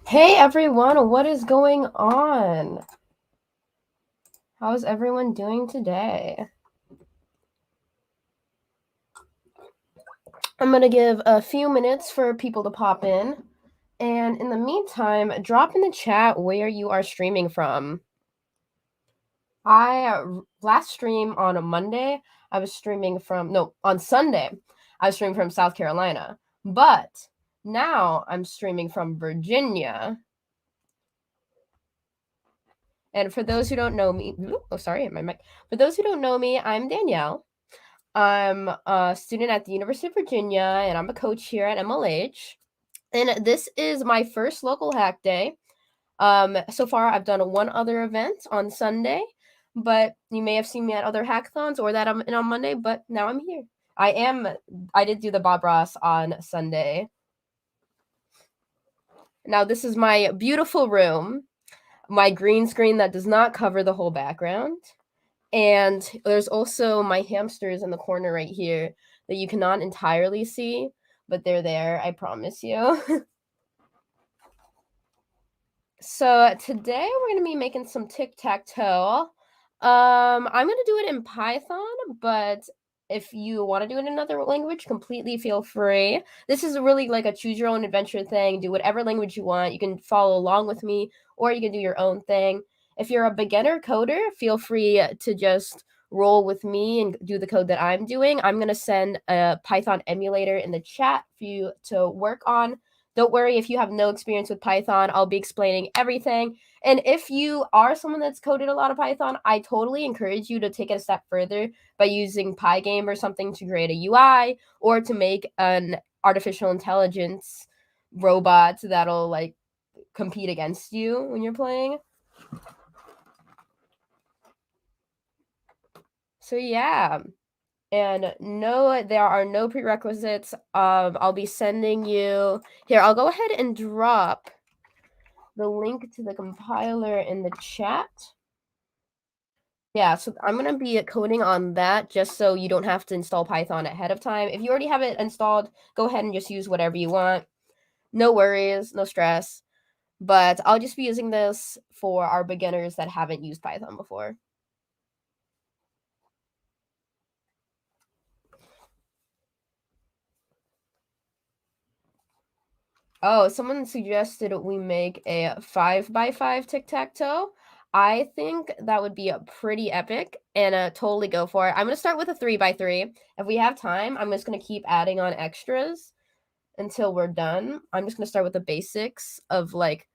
Hey everyone, what is going on? How's everyone doing today? I'm going to give a few minutes for people to pop in. And in the meantime, drop in the chat where you are streaming from. Last stream on a Monday, I was streaming from, no, on Sunday, I was streaming from South Carolina. But now I'm streaming from Virginia. And for those who don't know me, my mic. For those who don't know me, I'm Danielle. I'm a student at the University of Virginia, and I'm a coach here at MLH. And this is my first local hack day. So far, I've done one other event on Sunday, but you may have seen me at other hackathons or that I'm in on Monday, but now I'm here. I did do the Bob Ross on Sunday. Now, this is my beautiful room, my green screen that does not cover the whole background. And there's also my hamsters in the corner right here that you cannot entirely see, but they're there, I promise you. So today we're going to be making some tic-tac-toe. I'm going to do it in Python, but if you want to do it in another language, completely feel free. This is really like a choose your own adventure thing. Do whatever language you want. You can follow along with me, or you can do your own thing. If you're a beginner coder, feel free to just roll with me and do the code that I'm doing. I'm going to send a Python emulator in the chat for you to work on. Don't worry if you have no experience with Python. I'll be explaining everything. And if you are someone that's coded a lot of Python, I totally encourage you to take it a step further by using Pygame or something to create a UI or to make an artificial intelligence robot that'll like compete against you when you're playing. So yeah. And no, there are no prerequisites. I'll be sending you here. I'll go ahead and drop the link to the compiler in the chat. Yeah, so I'm going to be coding on that just so you don't have to install Python ahead of time. If you already have it installed, go ahead and just use whatever you want. No worries, no stress. But I'll just be using this for our beginners that haven't used Python before. Oh, someone suggested we make a 5x5 tic-tac-toe. I think that would be a pretty epic and totally go for it. I'm going to start with a 3x3. If we have time, I'm just going to keep adding on extras until we're done. I'm just going to start with the basics of like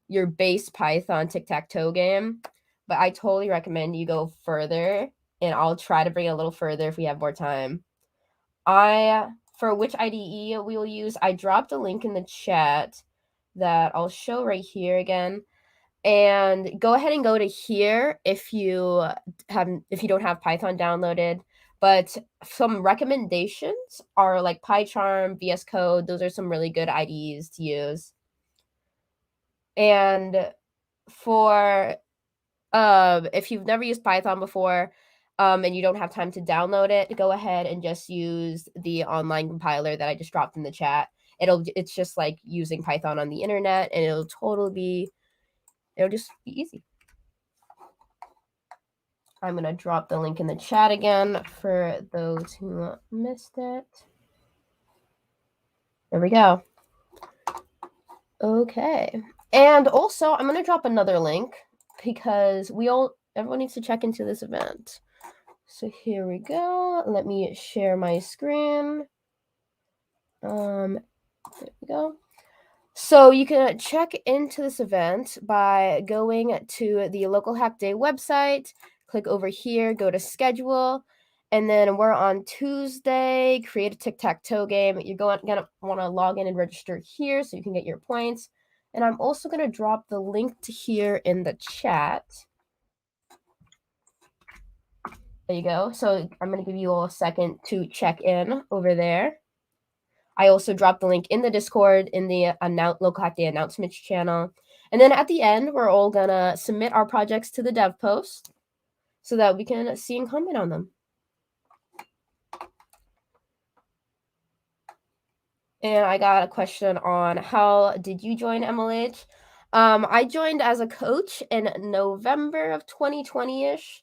your base Python tic-tac-toe game. But I totally recommend you go further, and I'll try to bring it a little further if we have more time. For which IDE we will use, I dropped a link in the chat that I'll show right here again. And go ahead and go to here if you don't have Python downloaded. But some recommendations are like PyCharm, VS Code. Those are some really good IDEs to use. And for if you've never used Python before, and you don't have time to download it, go ahead and just use the online compiler that I just dropped in the chat. It's just like using Python on the internet, and it'll just be easy. I'm going to drop the link in the chat again for those who missed it. There we go. Okay. And also, I'm going to drop another link because everyone needs to check into this event. So here we go. Let me share my screen. There we go. So you can check into this event by going to the Local Hack Day website, click over here, go to schedule, and then we're on Tuesday, create a tic-tac-toe game. You're going to want to log in and register here so you can get your points. And I'm also going to drop the link to here in the chat. There you go. So I'm going to give you all a second to check in over there. I also dropped the link in the Discord in the Local Hack Day announcements channel. And then at the end, we're all going to submit our projects to the dev post so that we can see and comment on them. And I got a question on how did you join MLH? I joined as a coach in November of 2020-ish.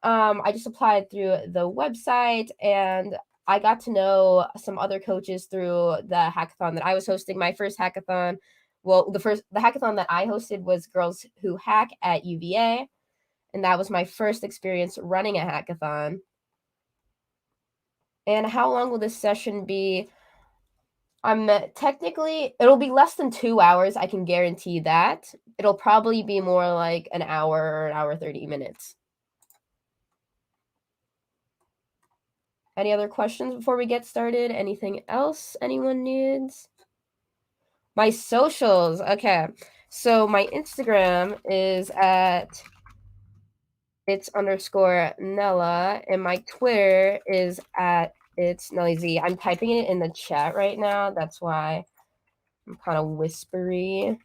I just applied through the website and I got to know some other coaches through the hackathon that I was hosting. My first hackathon, well, the hackathon that I hosted was Girls Who Hack at UVA, and that was my first experience running a hackathon. And how long will this session be? Technically, it'll be less than 2 hours, I can guarantee that. It'll probably be more like an hour or an hour 30 minutes. Any other questions before we get started? Anything else anyone needs? My socials. Okay. So my Instagram is at its_Nella, and my Twitter is at it's Nelly Z. I'm typing it in the chat right now. That's why I'm kind of whispery.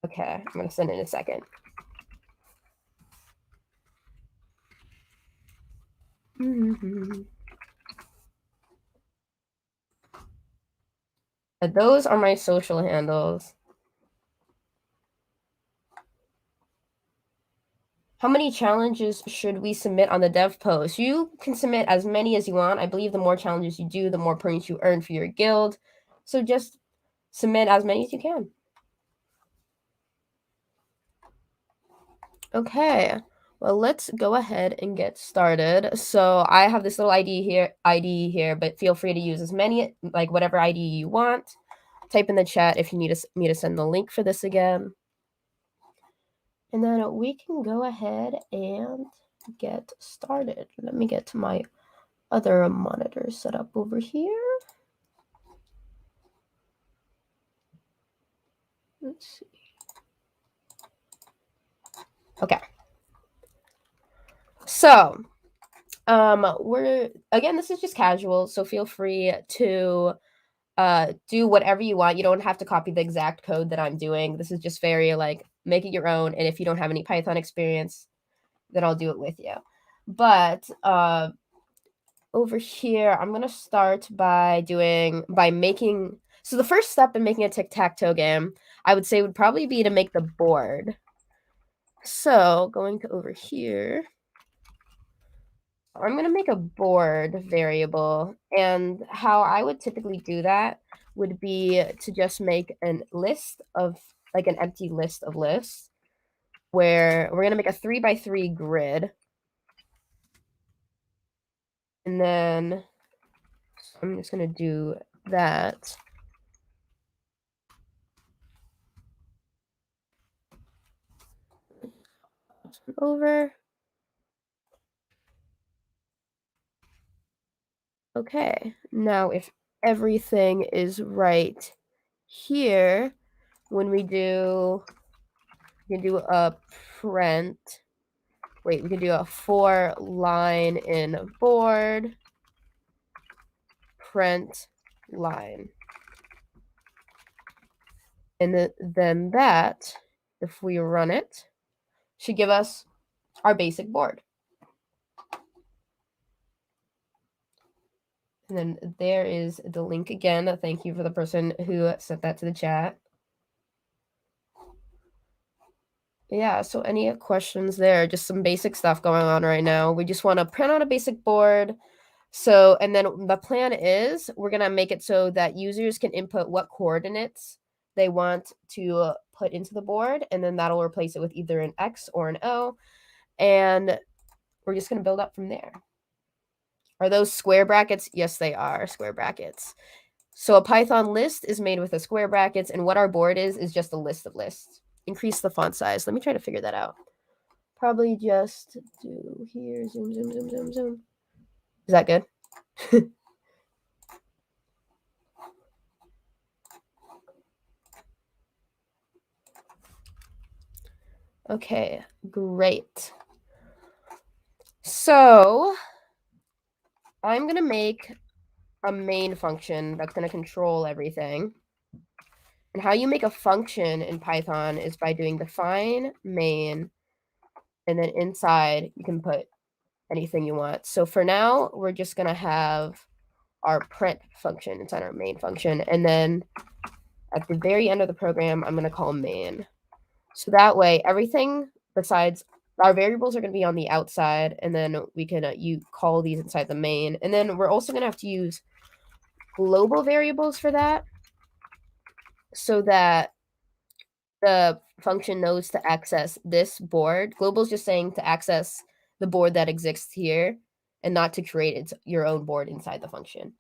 Okay, I'm gonna send it in a second. Those are my social handles. How many challenges should we submit on the dev post? You can submit as many as you want. I believe the more challenges you do, the more points you earn for your guild. So just submit as many as you can. Okay, well, let's go ahead and get started. So I have this little ID here, but feel free to use as many, like whatever ID you want. Type in the chat if you need me to send the link for this again. And then we can go ahead and get started. Let me get to my other monitor set up over here. Let's see. Okay. So, this is just casual, so feel free to do whatever you want. You don't have to copy the exact code that I'm doing. This is just very like make it your own, and if you don't have any Python experience, then I'll do it with you. But over here, I'm gonna start by making. So the first step in making a tic-tac-toe game, I would say, would probably be to make the board. So going to over here, I'm gonna make a board variable, and how I would typically do that would be to just make an list of like an empty list of lists where we're gonna make a 3x3 grid, and then I'm just gonna do that. Over. Okay, now if everything is right here, when we can do a print. Wait, we can do a for line in board, print line. And then that, if we run it, should give us our basic board. And then there is the link again. Thank you for the person who sent that to the chat. Yeah, so any questions there? Just some basic stuff going on right now. We just want to print out a basic board. So, and then the plan is we're going to make it so that users can input what coordinates they want to put into the board, and then that'll replace it with either an X or an O. And we're just going to build up from there. Are those square brackets? Yes, they are square brackets. So a Python list is made with a square brackets, and what our board is just a list of lists. Increase the font size. Let me try to figure that out. Probably just do here, zoom, zoom, zoom, zoom, zoom. Is that good? Okay, great. So I'm going to make a main function that's going to control everything. And how you make a function in Python is by doing define main, and then inside you can put anything you want. So for now, we're just going to have our print function inside our main function. And then at the very end of the program, I'm going to call main. So that way, everything besides our variables are going to be on the outside, and then we can you call these inside the main. And then we're also going to have to use global variables for that, so that the function knows to access this board. Global is just saying to access the board that exists here, and not to create your own board inside the function.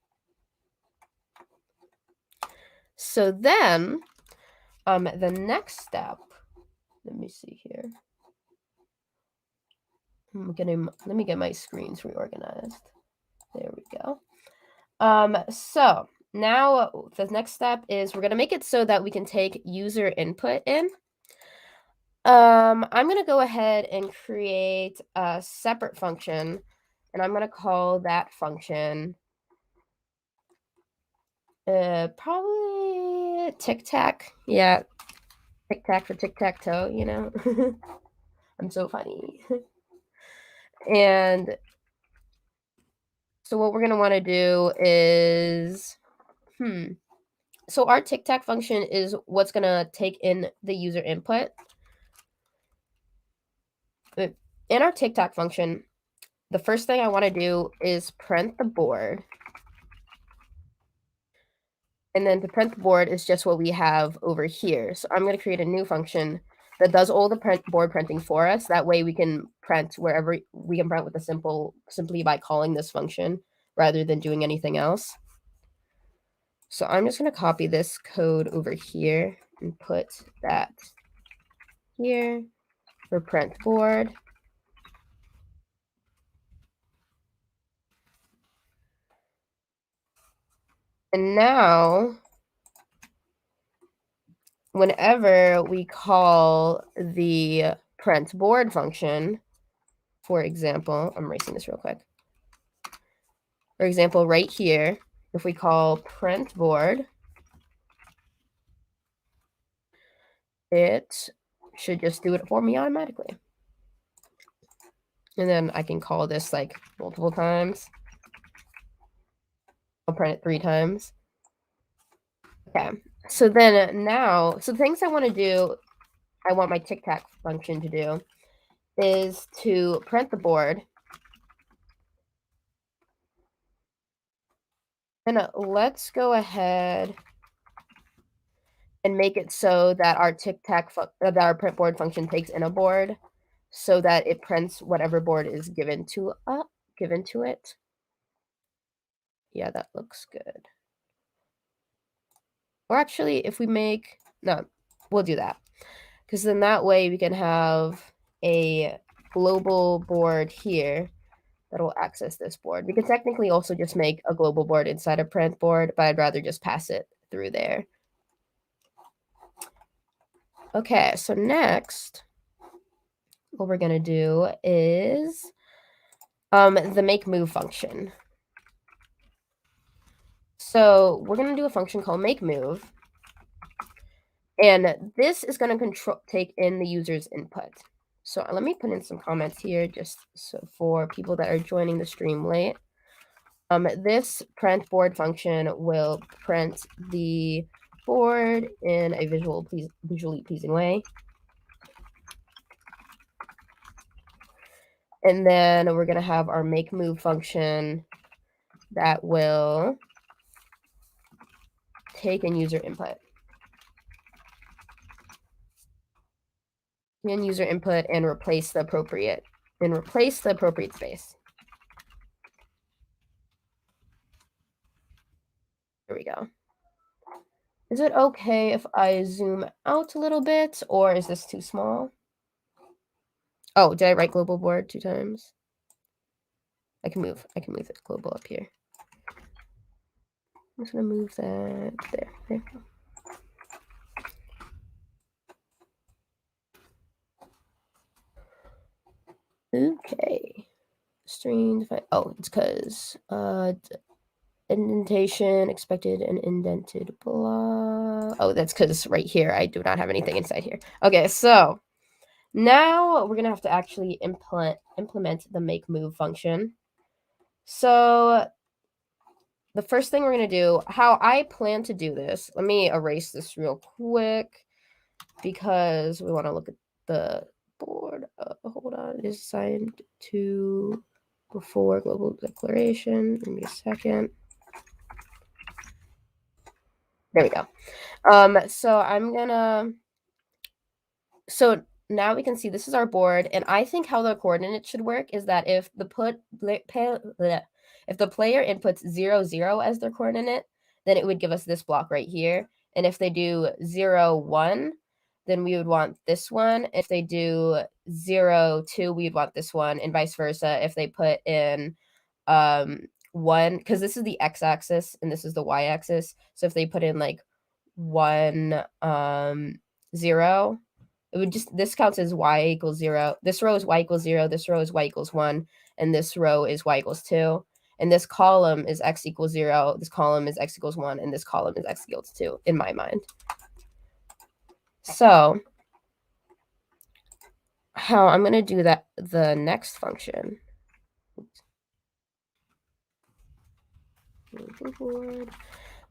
So then, the next step, let me see here. Let me get my screens reorganized. There we go. So now the next step is we're going to make it so that we can take user input in. I'm going to go ahead and create a separate function, and I'm going to call that function probably Tic-Tac. Yeah, Tic-Tac for Tic-Tac-Toe, you know. I'm so funny. And so what we're going to want to do is, so our Tic-Tac function is what's going to take in the user input. In our Tic-Tac function, the first thing I want to do is print the board. And then to print the board is just what we have over here. So I'm going to create a new function that does all the board printing for us. That way we can print wherever we can print with simply by calling this function rather than doing anything else. So I'm just going to copy this code over here and put that here for print board. And now, whenever we call the print board function, for example, I'm erasing this real quick. For example, right here, if we call print board, it should just do it for me automatically. And then I can call this like multiple times. I'll print it 3 times. Okay, so then now, so the things I want to do, I want my Tic-Tac function to do, is to print the board. And let's go ahead and make it so that our that our print board function takes in a board, so that it prints whatever board is given to it. Yeah, that looks good. Or actually, if we we'll do that, because then that way we can have a global board here that will access this board. We can technically also just make a global board inside a print board, but I'd rather just pass it through there. Okay, so next, what we're going to do is the make move function. So we're going to do a function called make move. And this is going to take in the user's input. So let me put in some comments here just so for people that are joining the stream late. This print board function will print the board in a visually pleasing way. And then we're going to have our make move function that will take in user input. And user input and replace the appropriate space. There we go. Is it okay if I zoom out a little bit, or is this too small? Oh, did I write global board 2 times? I can move it global up here. I'm just gonna move that there. There we go. Okay. String define. Oh, it's because indentation expected and indented blah. Oh, that's because right here I do not have anything inside here. Okay, so now we're gonna have to actually implement the make move function. So the first thing we're going to do, how I plan to do this, let me erase this real quick because we want to look at the board. Hold on, it is assigned to before global declaration. Give me a second. There we go. So I'm gonna, so now we can see this is our board, and I think how the coordinates should work is that if the player inputs 0, 0 as their coordinate, then it would give us this block right here. And if they do 0, 1, then we would want this one. If they do 0, 2, we would want this one, and vice versa. If they put in 1, because this is the x-axis and this is the y-axis. So if they put in like 1, 0, it would just, this counts as y equals 0. This row is y equals 0. This row is y equals 1. And this row is y equals 2. And this column is x equals 0. This column is x equals 1. And this column is x equals 2 in my mind. So how I'm going to do that, the next function.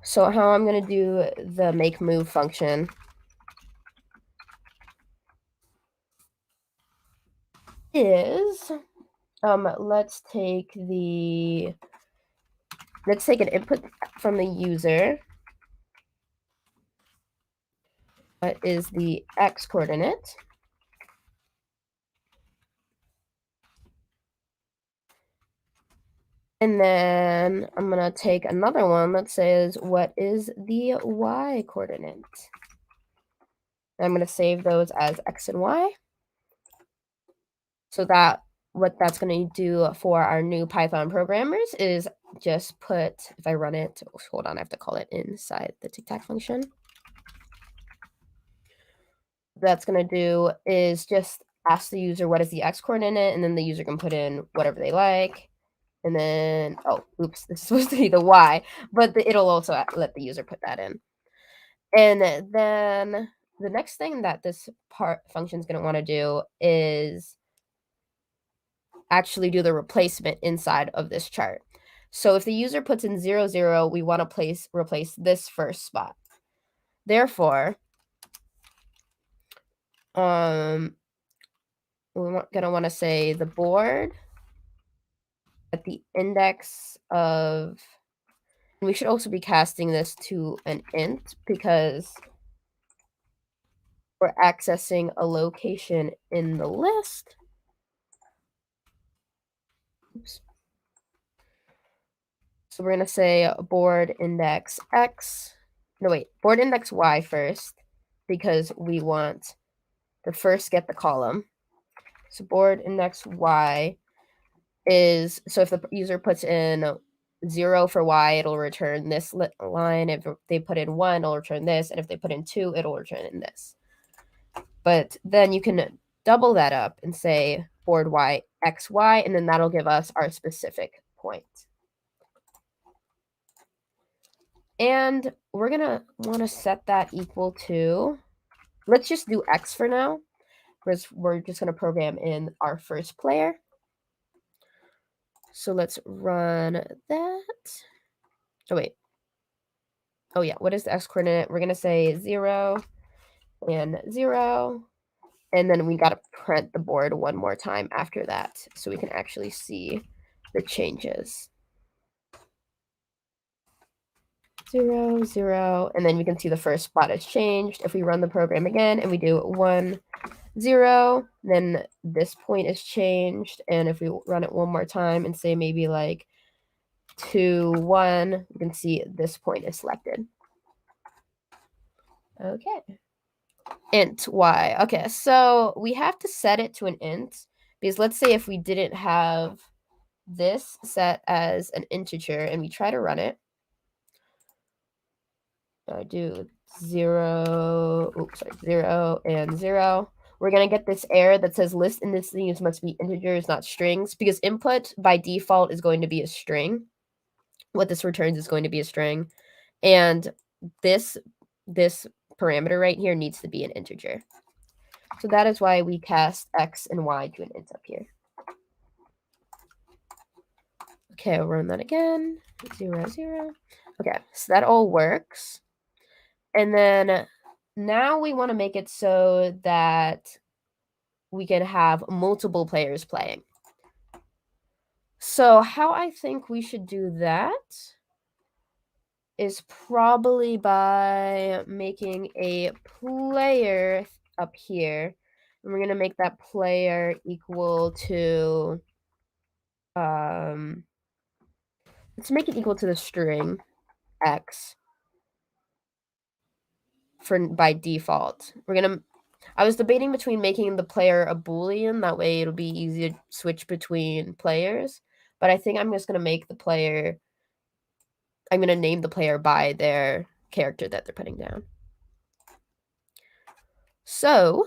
So how I'm going to do the make move function is, let's take an input from the user. What is the x coordinate? And then I'm going to take another one that says, what is the y coordinate? I'm going to save those as x and y. So that what that's going to do for our new Python programmers is just put, if I run it, hold on, I have to call it inside the tic-tac function. That's going to do is just ask the user what is the x coordinate, and then the user can put in whatever they like. And then, oh, oops, this is supposed to be the y, but it'll also let the user put that in. And then the next thing that this function is going to want to do is actually do the replacement inside of this chart. So if the user puts in 0, 0, we want to replace this first spot. Therefore, we're going to want to say the board at the index of, and we should also be casting this to an int because we're accessing a location in the list. Oops. So we're going to say board index x. No, wait, board index y first because we want to first get the column. So board index y is, so if the user puts in 0 for y, it'll return this line. If they put in 1, it'll return this. And if they put in 2, it'll return in this. But then you can double that up and say board y x y, and then that'll give us our specific point. And we're going to want to set that equal to, let's just do x for now, because we're just going to program in our first player. So let's run that. Oh, wait. Oh, yeah. What is the x coordinate? We're going to say 0 and 0. And then we got to print the board one more time after that so we can actually see the changes. 0, 0. And then we can see the first spot has changed. If we run the program again and we do 1, 0, then this point is changed. And if we run it one more time and say maybe like 2, 1, you can see this point is selected. Okay. Int y. Okay, so we have to set it to an int because let's say if we didn't have this set as an integer and we try to run it, I do 0, oops, sorry, 0 and 0. We're going to get this error that says list indices must be integers, not strings, because input by default is going to be a string. What this returns is going to be a string. And this parameter right here needs to be an integer. So that is why we cast x and y to an int up here. Okay, I'll run that again. 0, 0. Okay, so that all works. And then now we want to make it so that we can have multiple players playing. So how I think we should do that is probably by making a player up here. And we're going to make that player equal to, let's make it equal to the string x by default. I was debating between making the player a Boolean, that way it'll be easy to switch between players. But I think I'm just going to make the player, I'm going to name the player by their character that they're putting down. So,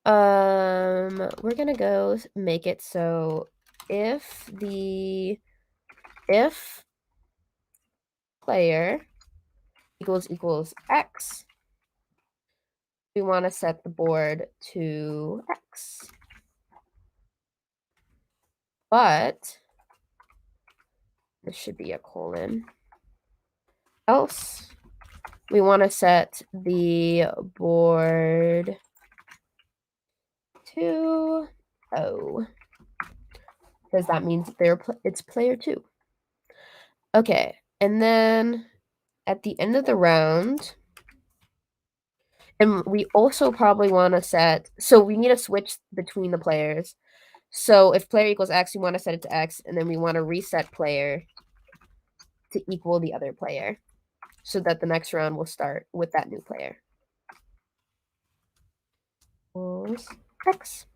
we're going to go make it so if player equals x, we want to set the board to x. But this should be a colon. Else, we want to set the board to O, because that means it's player 2. Okay, and then at the end of the round, and we also probably want to set, so we need to switch between the players. So if player equals x, we want to set it to x, and then we want to reset player to equal the other player, so that the next round will start with that new player. X.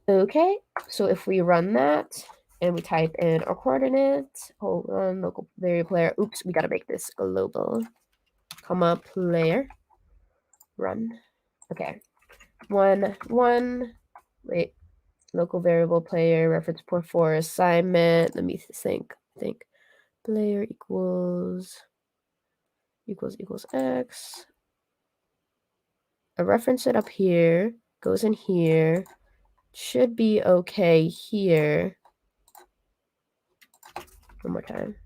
Okay, so if we run that and we type in our coordinates, hold on, local variable player. Oops, we gotta make this global, comma player. Run. Okay. 1, 1. Wait. Local variable player reference port for assignment. Let me think. Player equals x. I reference it up here. Goes in here. Should be okay here. One more time.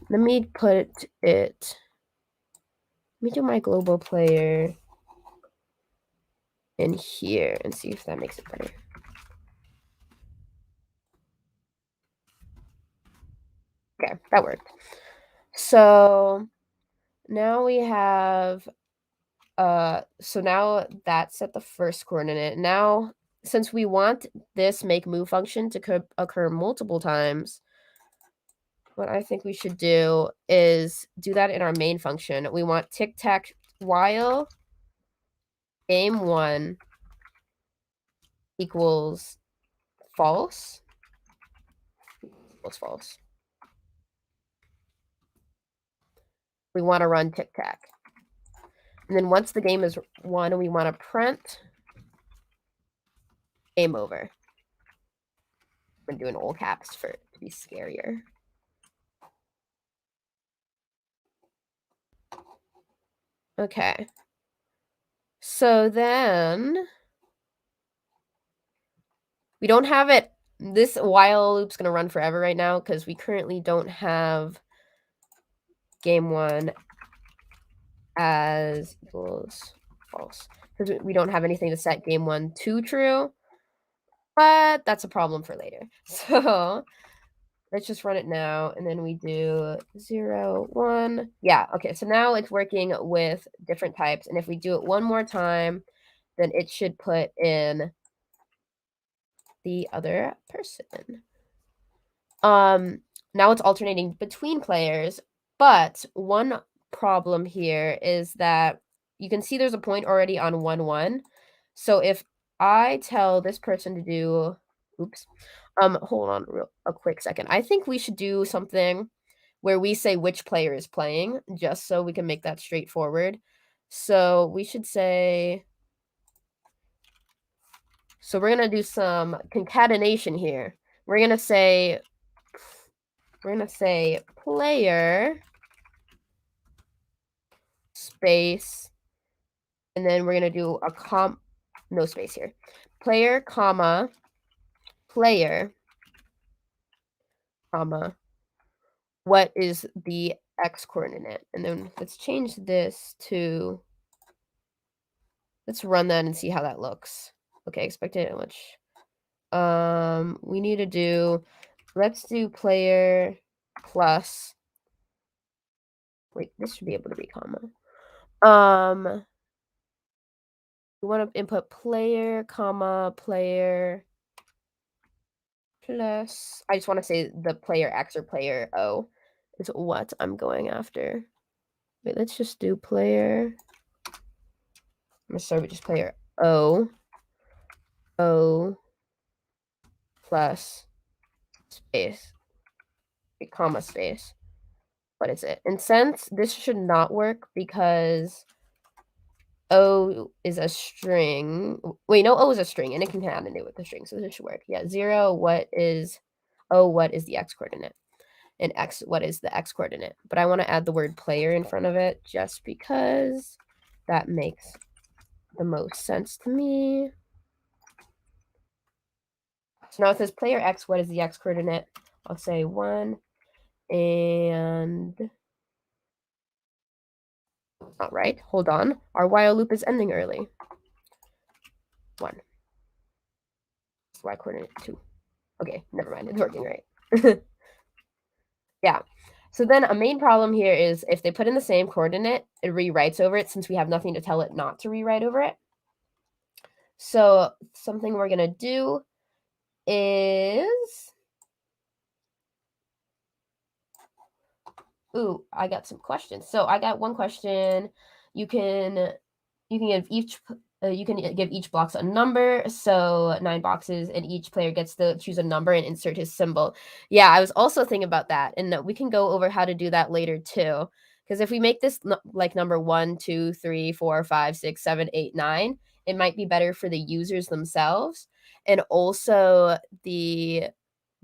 Let me put it. Let me do my global player in here and see if that makes it better. Okay, that worked. So now we have, so now that's at the first coordinate. Now, since we want this make move function to occur multiple times, what I think we should do is do that in our main function. We want tic-tac while game 1 equals false. Equals false. We want to run tic-tac. And then once the game is won, we want to print game over. I'm doing all caps for it to be scarier. Okay. So then we don't have it. This while loop's going to run forever right now because we currently don't have game 1 as equals false. Because we don't have anything to set game 1 to true. But that's a problem for later. So let's just run it now. And then we do 0, 1. Yeah, okay. So now it's working with different types. And if we do it one more time, then it should put in the other person. Now it's alternating between players. But one problem here is that you can see there's a point already on 1, 1. So if I tell this person to do, oops, hold on a quick second. I think we should do something where we say which player is playing, just so we can make that straightforward. So we should say, so we're going to do some concatenation here. We're going to say player space, and then we're going to do a no space here. Player, comma, player, comma, what is the x coordinate? And then let's change this to, let's run that and see how that looks. Okay, expected how much. We need to do, let's do player plus, wait, this should be able to be comma. We want to input player, comma, player plus, I just want to say the player X or player O is what I'm going after. Wait, let's just do player. I'm going to start with just player O plus space, wait, comma space. What is it? And since this should not work because O is a string. Wait, no, O is a string, and it can add into it with the string, so this should work. Yeah, 0, what is O, what is the x coordinate? And x, what is the x coordinate? But I want to add the word player in front of it just because that makes the most sense to me. So now it says player x, what is the x coordinate? I'll say 1, and not right. Hold on. Our while loop is ending early. 1. Y coordinate 2. Okay, never mind. It's working right. Yeah. So then a main problem here is if they put in the same coordinate, it rewrites over it since we have nothing to tell it not to rewrite over it. So something we're going to do is, ooh, I got some questions. So I got one question. You can give each box a number, so 9 boxes, and each player gets to choose a number and insert his symbol. Yeah, I was also thinking about that, and we can go over how to do that later too. Because if we make this like number 1, 2, 3, 4, 5, 6, 7, 8, 9, it might be better for the users themselves, and also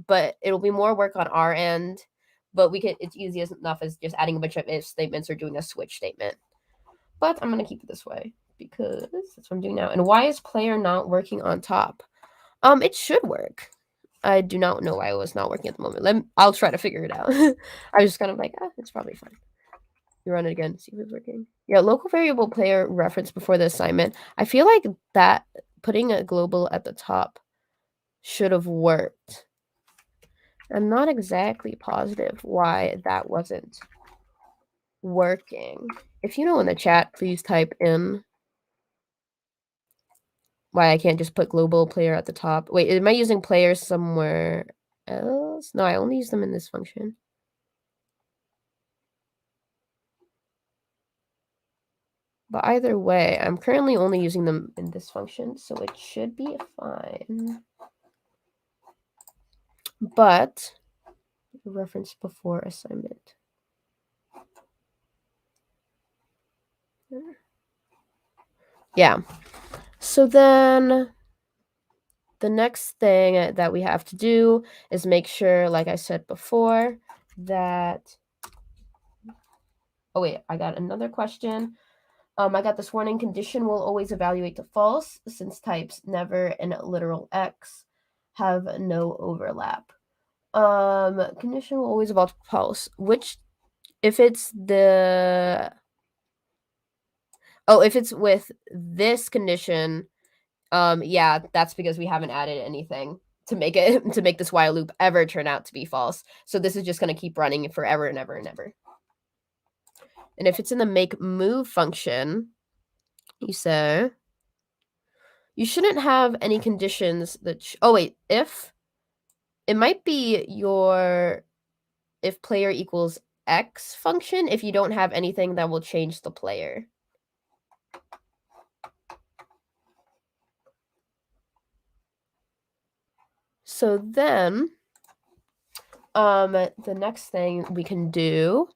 but it'll be more work on our end. But it's easy enough as just adding a bunch of if statements or doing a switch statement. But I'm gonna keep it this way because that's what I'm doing now. And why is player not working on top? It should work. I do not know why it was not working at the moment. I'll try to figure it out. I was just kind of like, it's probably fine. You run it again, see if it's working. Yeah, local variable player reference before the assignment. I feel like that putting a global at the top should have worked. I'm not exactly positive why that wasn't working. If you know in the chat, please type in why I can't just put global player at the top. Wait, am I using players somewhere else? No, I only use them in this function. But either way, I'm currently only using them in this function, so it should be fine. But reference before assignment. Yeah. So then the next thing that we have to do is make sure, like I said before, that... Oh, wait, I got another question. I got this warning. Condition will always evaluate to false since types never and literal X have no overlap. Condition will always evaluate to false. Which, if it's the... Oh, if it's with this condition, yeah, that's because we haven't added anything to make this while loop ever turn out to be false. So this is just going to keep running forever and ever and ever. And if it's in the make move function, you say you shouldn't have any conditions that oh wait, if it might be your if player equals X function if you don't have anything that will change the player. So then the next thing we can do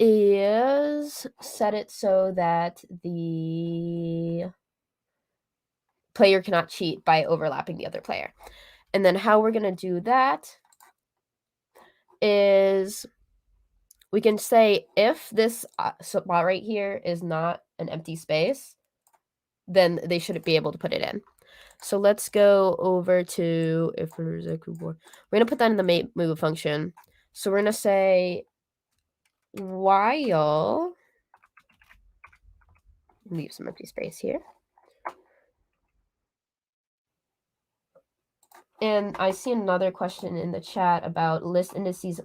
is set it so that the player cannot cheat by overlapping the other player. And then how we're going to do that is we can say if this spot right here is not an empty space, then they shouldn't be able to put it in. So let's go over to if there's a keyboard. We're gonna put that in the move function. So we're gonna say while, leave some empty space here. And I see another question in the chat about list indices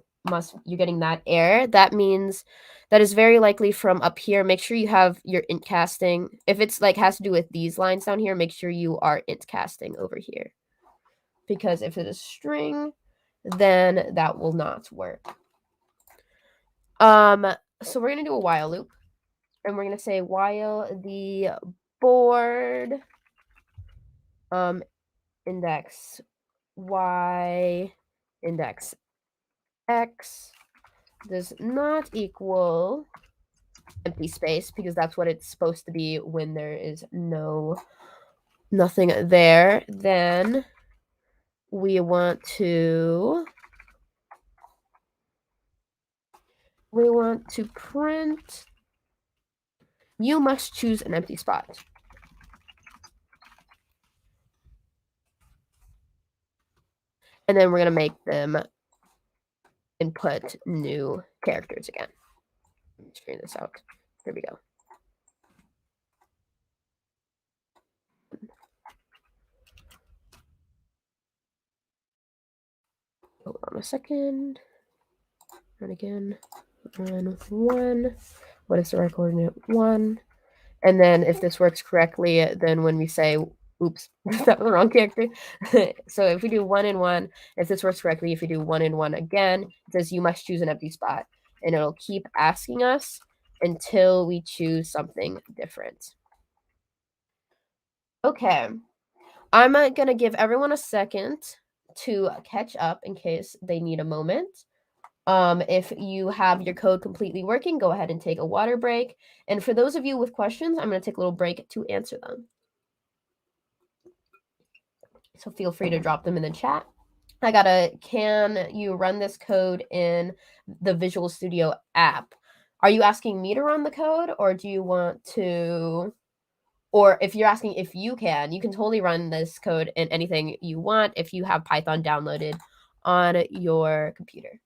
you're getting that error. That means that is very likely from up here. Make sure you have your int casting. If it's like has to do with these lines down here, make sure you are int casting over here. Because if it is string, then that will not work. So we're gonna do a while loop, and we're gonna say while the board index y index x does not equal empty space, because that's what it's supposed to be when there is nothing there, then we want to print you must choose an empty spot. And then we're going to make them input new characters again. Let me figure this out. Here we go. Hold on a second. Run again. Run 1. What is the right coordinate? 1. And then if this works correctly, then when we say, oops, that was the wrong character. So if we do 1 and 1, if this works correctly, if we do 1 and 1 again, it says you must choose an empty spot. And it'll keep asking us until we choose something different. Okay. I'm going to give everyone a second to catch up in case they need a moment. If you have your code completely working, go ahead and take a water break. And for those of you with questions, I'm going to take a little break to answer them. So feel free to drop them in the chat. Can you run this code in the Visual Studio app? Are you asking me to run the code, or do you want to, or if you're asking if you can totally run this code in anything you want if you have Python downloaded on your computer.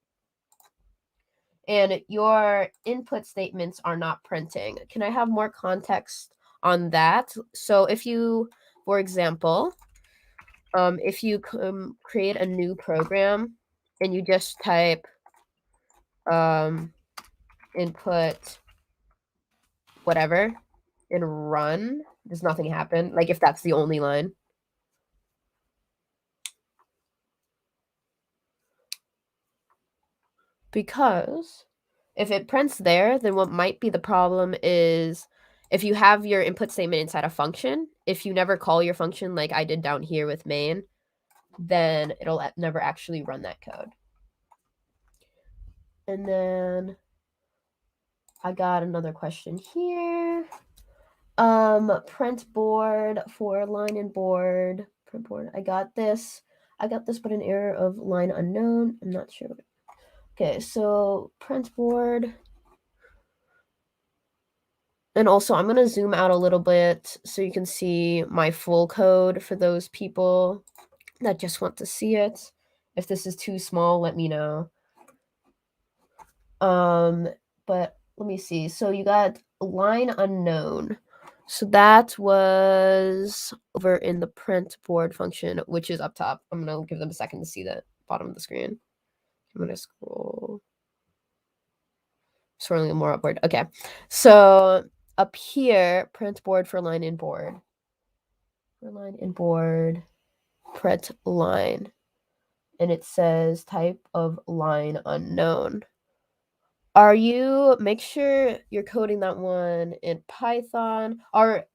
And your input statements are not printing. Can I have more context on that? So if you, for example, if you create a new program and you just type input whatever and run, does nothing happen? Like if that's the only line. Because if it prints there, then what might be the problem is if you have your input statement inside a function, if you never call your function like I did down here with main, then it'll never actually run that code. And then I got another question here. Print board for line and board. Print board. I got this, but an error of line unknown. I'm not sure. Okay, so print board. And also, I'm going to zoom out a little bit so you can see my full code for those people that just want to see it. If this is too small, let me know. But let me see. So you got line unknown. So that was over in the print board function, which is up top. I'm going to give them a second to see the bottom of the screen. I'm going to scrolling more upward. Okay. So up here, print board for line and board. For line and board, print line. And it says type of line unknown. Make sure you're coding that one in Python. Or,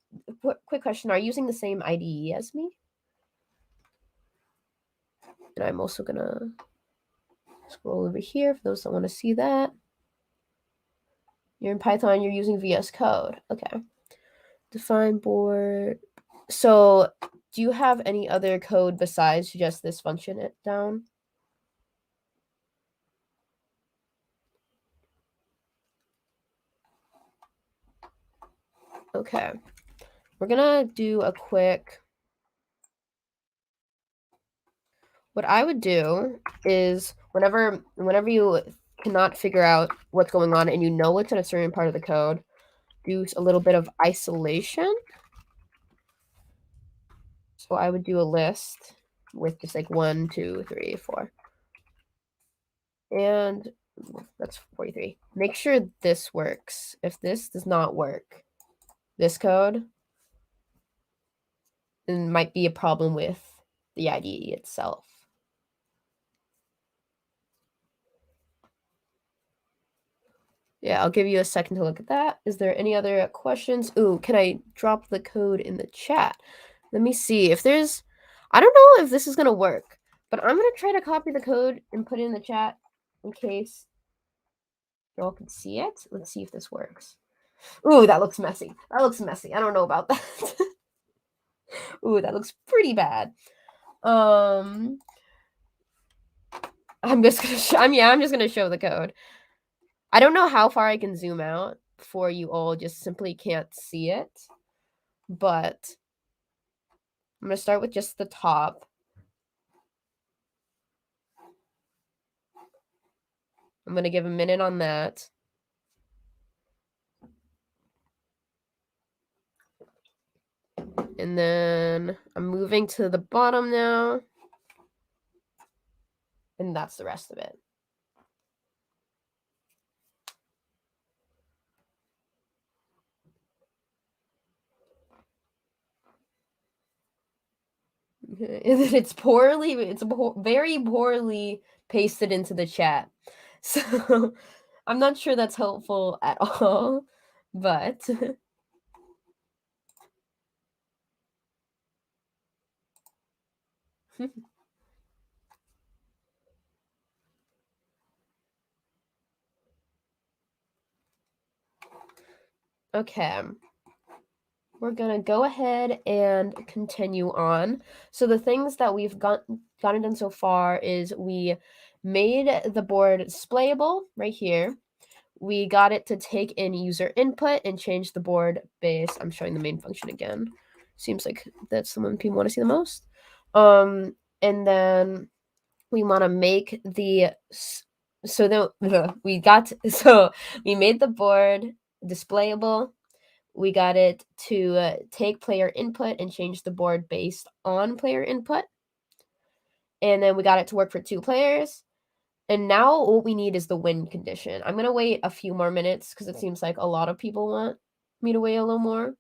quick question, are you using the same IDE as me? And I'm also going to scroll over here for those that want to see that. You're in Python, you're using VS Code. Okay. Define board. So, do you have any other code besides just this function down? Okay. We're going to do a quick what I would do is whenever you cannot figure out what's going on and you know it's in a certain part of the code, do a little bit of isolation. So I would do a list with just like 1, 2, 3, 4. And that's 43. Make sure this works. If this does not work, this code, then might be a problem with the IDE itself. Yeah, I'll give you a second to look at that. Is there any other questions? Ooh, can I drop the code in the chat? Let me see if there's... I don't know if this is going to work, but I'm going to try to copy the code and put it in the chat in case y'all can see it. Let's see if this works. Ooh, that looks messy. That looks messy. I don't know about that. Ooh, that looks pretty bad. I'm just gonna I'm just gonna show the code. I don't know how far I can zoom out before you all just simply can't see it, but I'm gonna start with just the top. I'm gonna give a minute on that. And then I'm moving to the bottom now. And that's the rest of it. And then it's very poorly pasted into the chat. So I'm not sure that's helpful at all, but okay. We're gonna go ahead and continue on. So the things that we've gotten done so far is we made the board displayable right here. We got it to take in user input and change the board base. I'm showing the main function again. Seems like that's the one people want to see the most. And then we want to make the we made the board displayable. We got it to take player input and change the board based on player input. And then we got it to work for 2 players. And now what we need is the win condition. I'm going to wait a few more minutes because it seems like a lot of people want me to wait a little more.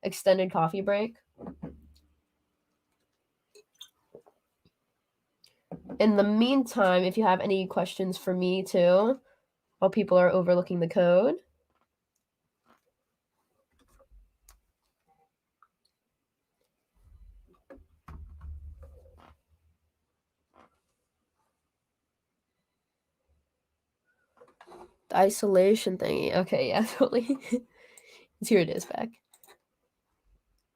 Extended coffee break. In the meantime, if you have any questions for me too, while people are overlooking the code. The isolation thingy. Okay, yeah, totally. Here it is back.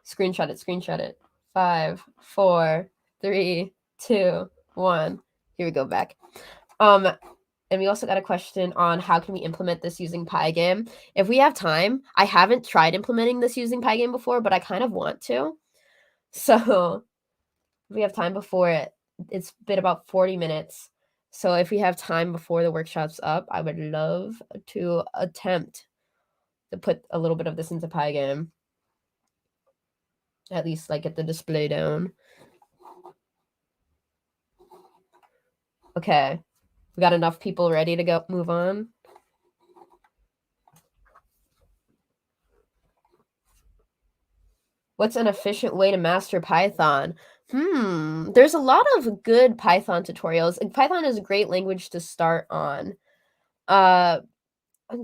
Screenshot it. 5, 4, 3, 2, 1. Here we go back. And we also got a question on how can we implement this using Pygame. If we have time, I haven't tried implementing this using Pygame before, but I kind of want to. So if we have time before it's been about 40 minutes. So if we have time before the workshop's up, I would love to attempt to put a little bit of this into Pygame. At least like get the display down. Okay. We got enough people ready to go move on. What's an efficient way to master Python? There's a lot of good Python tutorials. And Python is a great language to start on. I'm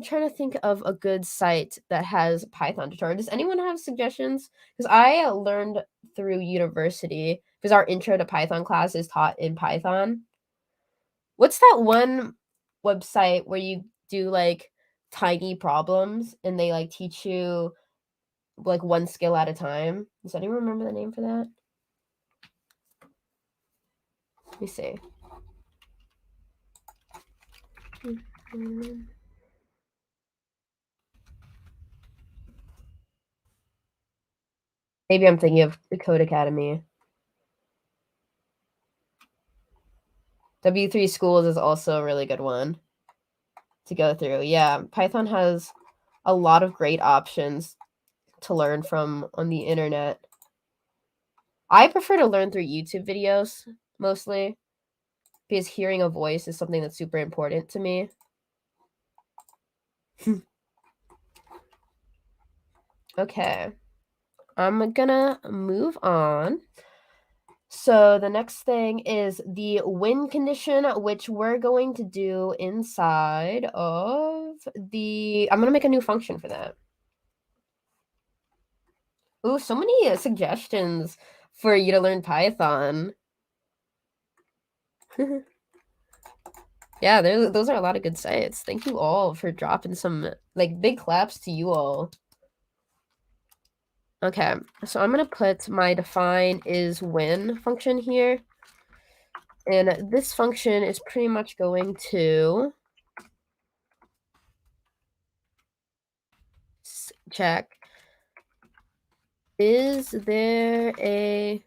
trying to think of a good site that has Python tutorial. Does anyone have suggestions? Because I learned through university, because our intro to Python class is taught in Python. What's that one website where you do like tiny problems and they like teach you like one skill at a time? Does anyone remember the name for that? Let me see. Maybe I'm thinking of the Code Academy. W3 schools is also a really good one to go through. Yeah, Python has a lot of great options to learn from on the internet. I prefer to learn through YouTube videos mostly because hearing a voice is something that's super important to me. Okay, I'm gonna move on. So the next thing is the win condition, which we're going to do inside of the... I'm gonna make a new function for that. Ooh, so many suggestions for you to learn Python. Yeah, those are a lot of good sites. Thank you all for dropping some, like, big claps to you all. Okay, so I'm going to put my define is win function here. And this function is pretty much going to check, is there a...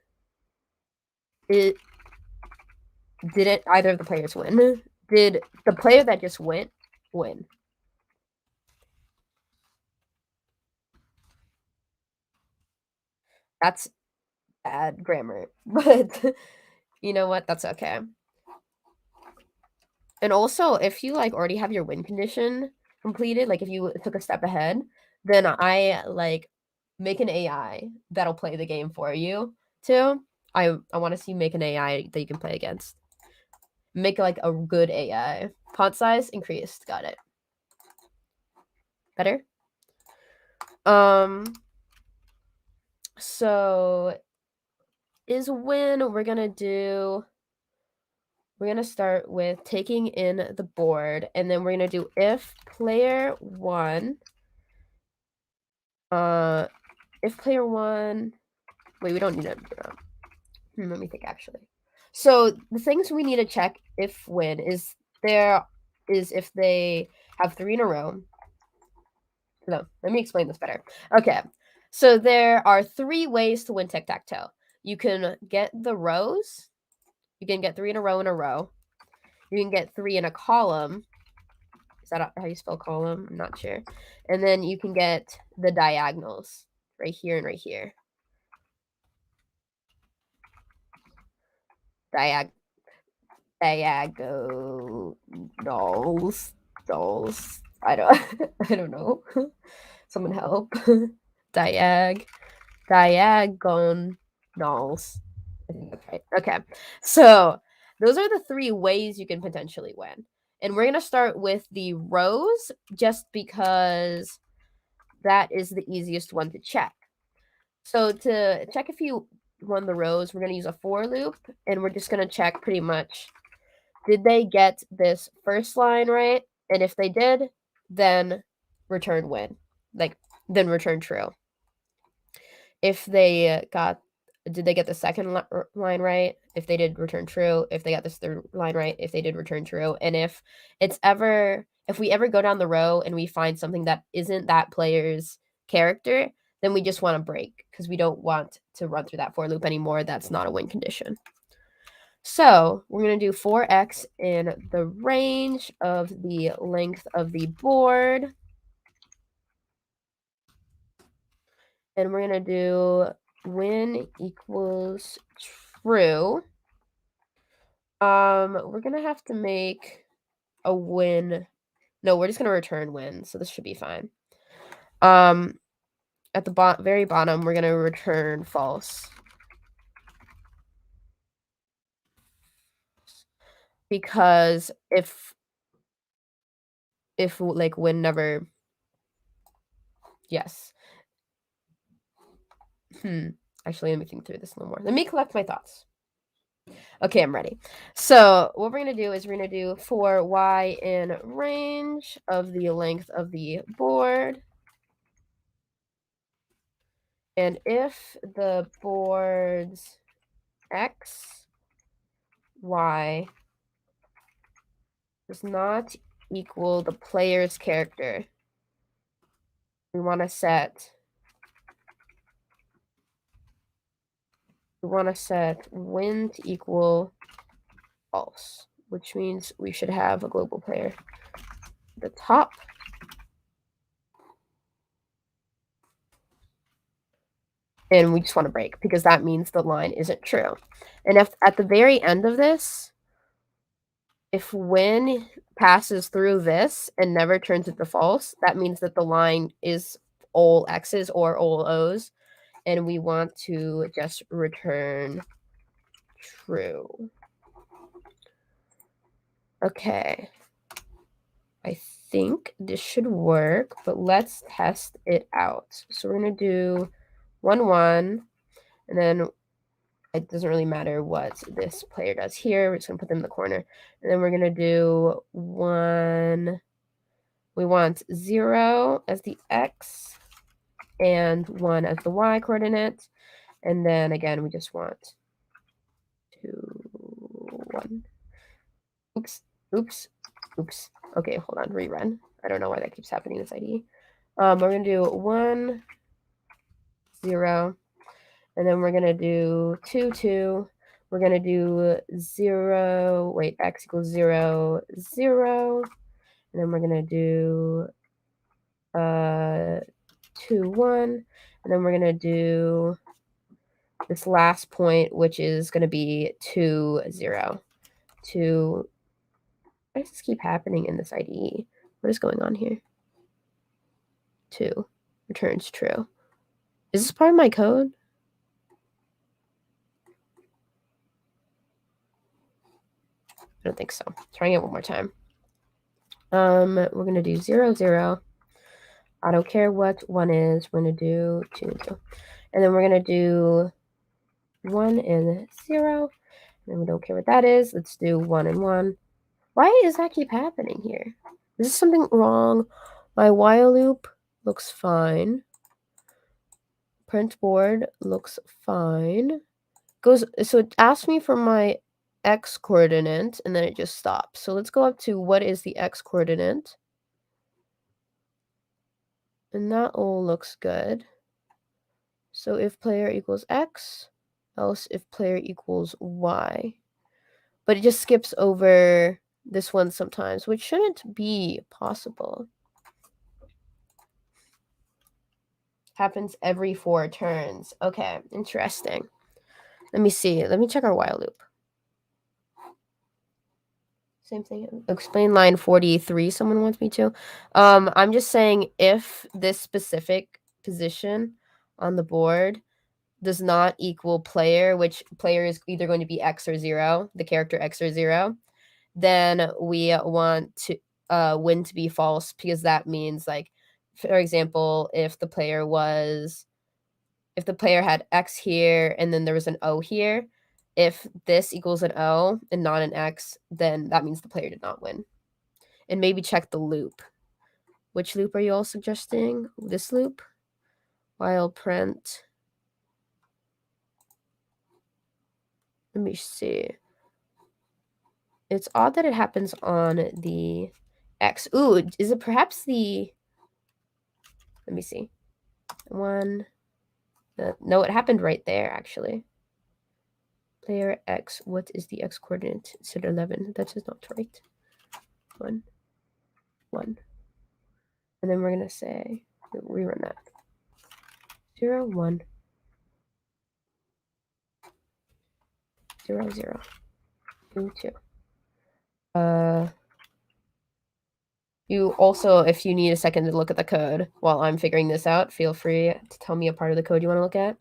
did it either of the players win? Did the player that just went win? That's bad grammar, but you know what? That's okay. And also, if you like already have your win condition completed, like if you took a step ahead, then I like make an AI that'll play the game for you too. I want to see you make an AI that you can play against. Make like a good AI. Font size increased. Got it. Better? So is win we're gonna start with taking in the board, and then we're gonna do if player one, if player one, wait, we don't need to, let me think actually. So the things we need to check if win is if they have 3 in a row. No, let me explain this better. Okay, so there are 3 ways to win tic-tac-toe. You can get the rows. You can get 3 in a row. You can get 3 in a column. Is that how you spell column? I'm not sure. And then you can get the diagonals right here and right here. Diagonals. Dolls. I don't I don't know. Someone help. Diagonals. I think that's right. Okay. So those are the 3 ways you can potentially win. And we're gonna start with the rows just because that is the easiest one to check. So to check if you won the rows, we're gonna use a for loop, and we're just gonna check pretty much, did they get this first line right? And if they did, then return win. Like, then return true. If they did they get the second line right? If they did, return true. If they got this third line right, if they did, return true. And if we ever go down the row and we find something that isn't that player's character, then we just want to break because we don't want to run through that for loop anymore. That's not a win condition. So we're going to do 4x in the range of the length of the board. And we're going to do win equals true. We're going to have to make a win. No, we're just going to return win. So this should be fine. At the very bottom, we're going to return false. Because if like win never, yes. Actually, let me think through this a little more. Let me collect my thoughts. Okay, I'm ready. So what we're going to do is we're going to do for y in range of the length of the board. And if the board's x, y does not equal the player's character, we want to set win to equal false. which means we should have a global player at the top. And we just want to break because that means the line isn't true. And if at the very end of this, if when passes through this and never turns into false, that means that the line is all X's or all O's, and we want to just return true. Okay. I think this should work, but let's test it out. So we're going to do 1, 1, and then it doesn't really matter what this player does here. We're just going to put them in the corner. And then we're going to do 1. We want 0 as the X and 1 as the Y coordinate. And then again, we just want 2, 1. Oops, oops, oops. Okay, hold on, rerun. I don't know why that keeps happening in this ID. We're going to do 1, 0. And then we're going to do 2, 2. We're going to do 0. Wait, X equals 0, 0. And then we're going to do 2, 1. And then we're going to do this last point, which is going to be 2, 0. 2. Why does this keep happening in this IDE? What is going on here? 2 returns true. Is this part of my code? I don't think so. Trying it one more time. We're going to do 0, 0. I don't care what 1 is. We're going to do 2, 2. And then we're going to do 1 and 0. And we don't care what that is. Let's do 1 and 1. Why does that keep happening here? Is this something wrong? My while loop looks fine. Print board looks fine. So it asks me for my X coordinate, and then it just stops. So let's go up to what is the X coordinate. And that all looks good. So if player equals X, else if player equals Y. But it just skips over this one sometimes, which shouldn't be possible. Happens every 4 turns. Okay, interesting. Let me see. Let me check our while loop. Same thing. Explain line 43 someone wants me to. I'm just saying if this specific position on the board does not equal player, which player is either going to be X or 0, the character X or 0, then we want to win to be false, because that means, like, for example, if the player had X here and then there was an O here, if this equals an O and not an X, then that means the player did not win. And maybe check the loop. Which loop are you all suggesting? This loop? While print. Let me see. It's odd that it happens on the X. Ooh, is it perhaps the... Let me see. 1... no, it happened right there, actually. Player X, what is the X coordinate? It said 11. That is not right. 1, 1. And then we're going to say, rerun that. 0, 1, 0, 0, 2, 2. You also, if you need a second to look at the code while I'm figuring this out, feel free to tell me a part of the code you want to look at.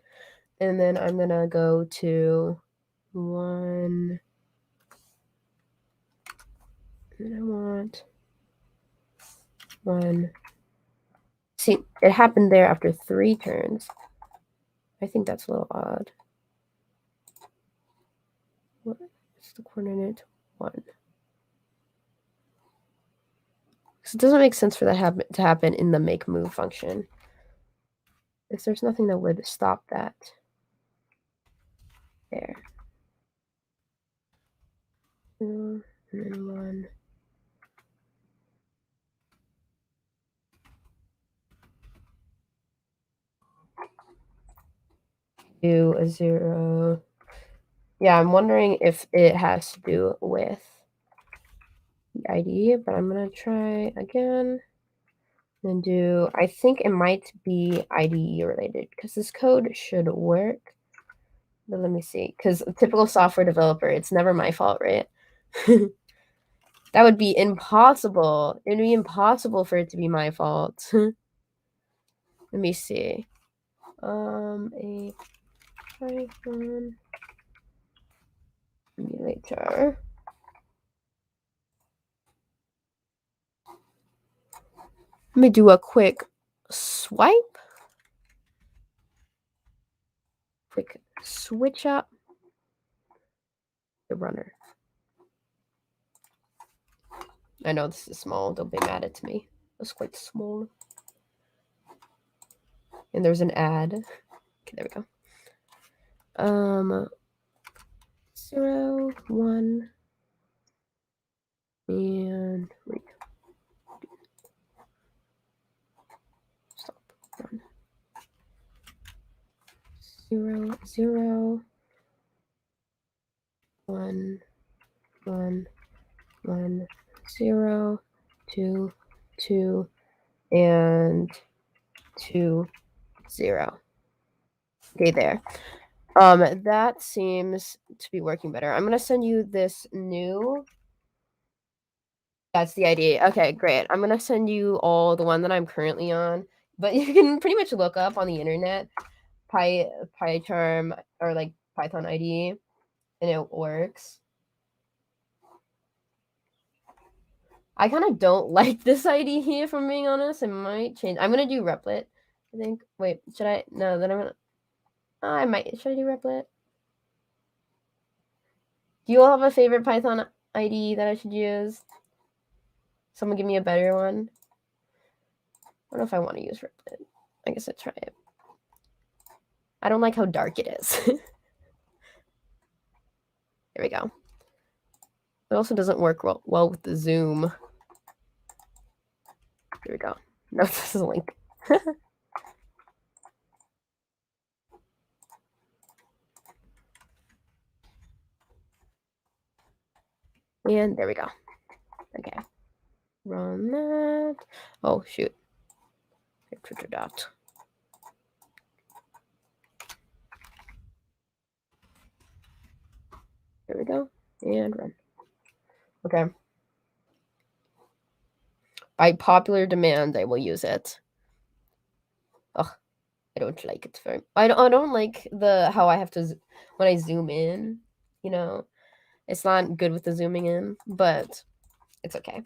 And then I'm going to go to 1. And I want 1. See, it happened there after 3 turns. I think that's a little odd. What is the coordinate? 1. Because it doesn't make sense for that to happen in the make move function. If there's nothing that would stop that. There. 2, and then 1. Do a 0. Yeah, I'm wondering if it has to do with the ID, but I'm gonna try again and do, I think it might be IDE related because this code should work. But let me see, because typical software developer, it's never my fault, right? That would be impossible. It'd be impossible for it to be my fault. Let me see. A Python emulator. Let me do a quick swipe. Quick switch up. The runner. I know this is small. Don't be mad at me. It's quite small. And there's an ad. Okay, there we go. 0, 1, and wait. Stop. 1, 0, 0, 1, 1, 1, 0, 2, 2, and 2, 0. Okay, there. That seems to be working better. I'm gonna send you this new. That's the idea. Okay, great. I'm gonna send you all the one that I'm currently on, but you can pretty much look up on the internet PyCharm or like Python IDE, and it works. I kind of don't like this IDE here, if I'm being honest. It might change. I'm gonna do Replit, I think. Wait, should I? No, then I'm gonna. I might. Should I do Replit? Do you all have a favorite Python IDE that I should use? Someone give me a better one. I don't know if I want to use Replit. I guess I'll try it. I don't like how dark it is. There we go. It also doesn't work well with the zoom. There we go. No, this is a link. And there we go. Okay. Run that. Oh, shoot. Dot. There we go. And run. Okay. By popular demand, I will use it. Ugh, I don't like it very. I don't like how I have to when I zoom in. You know, it's not good with the zooming in, but it's okay.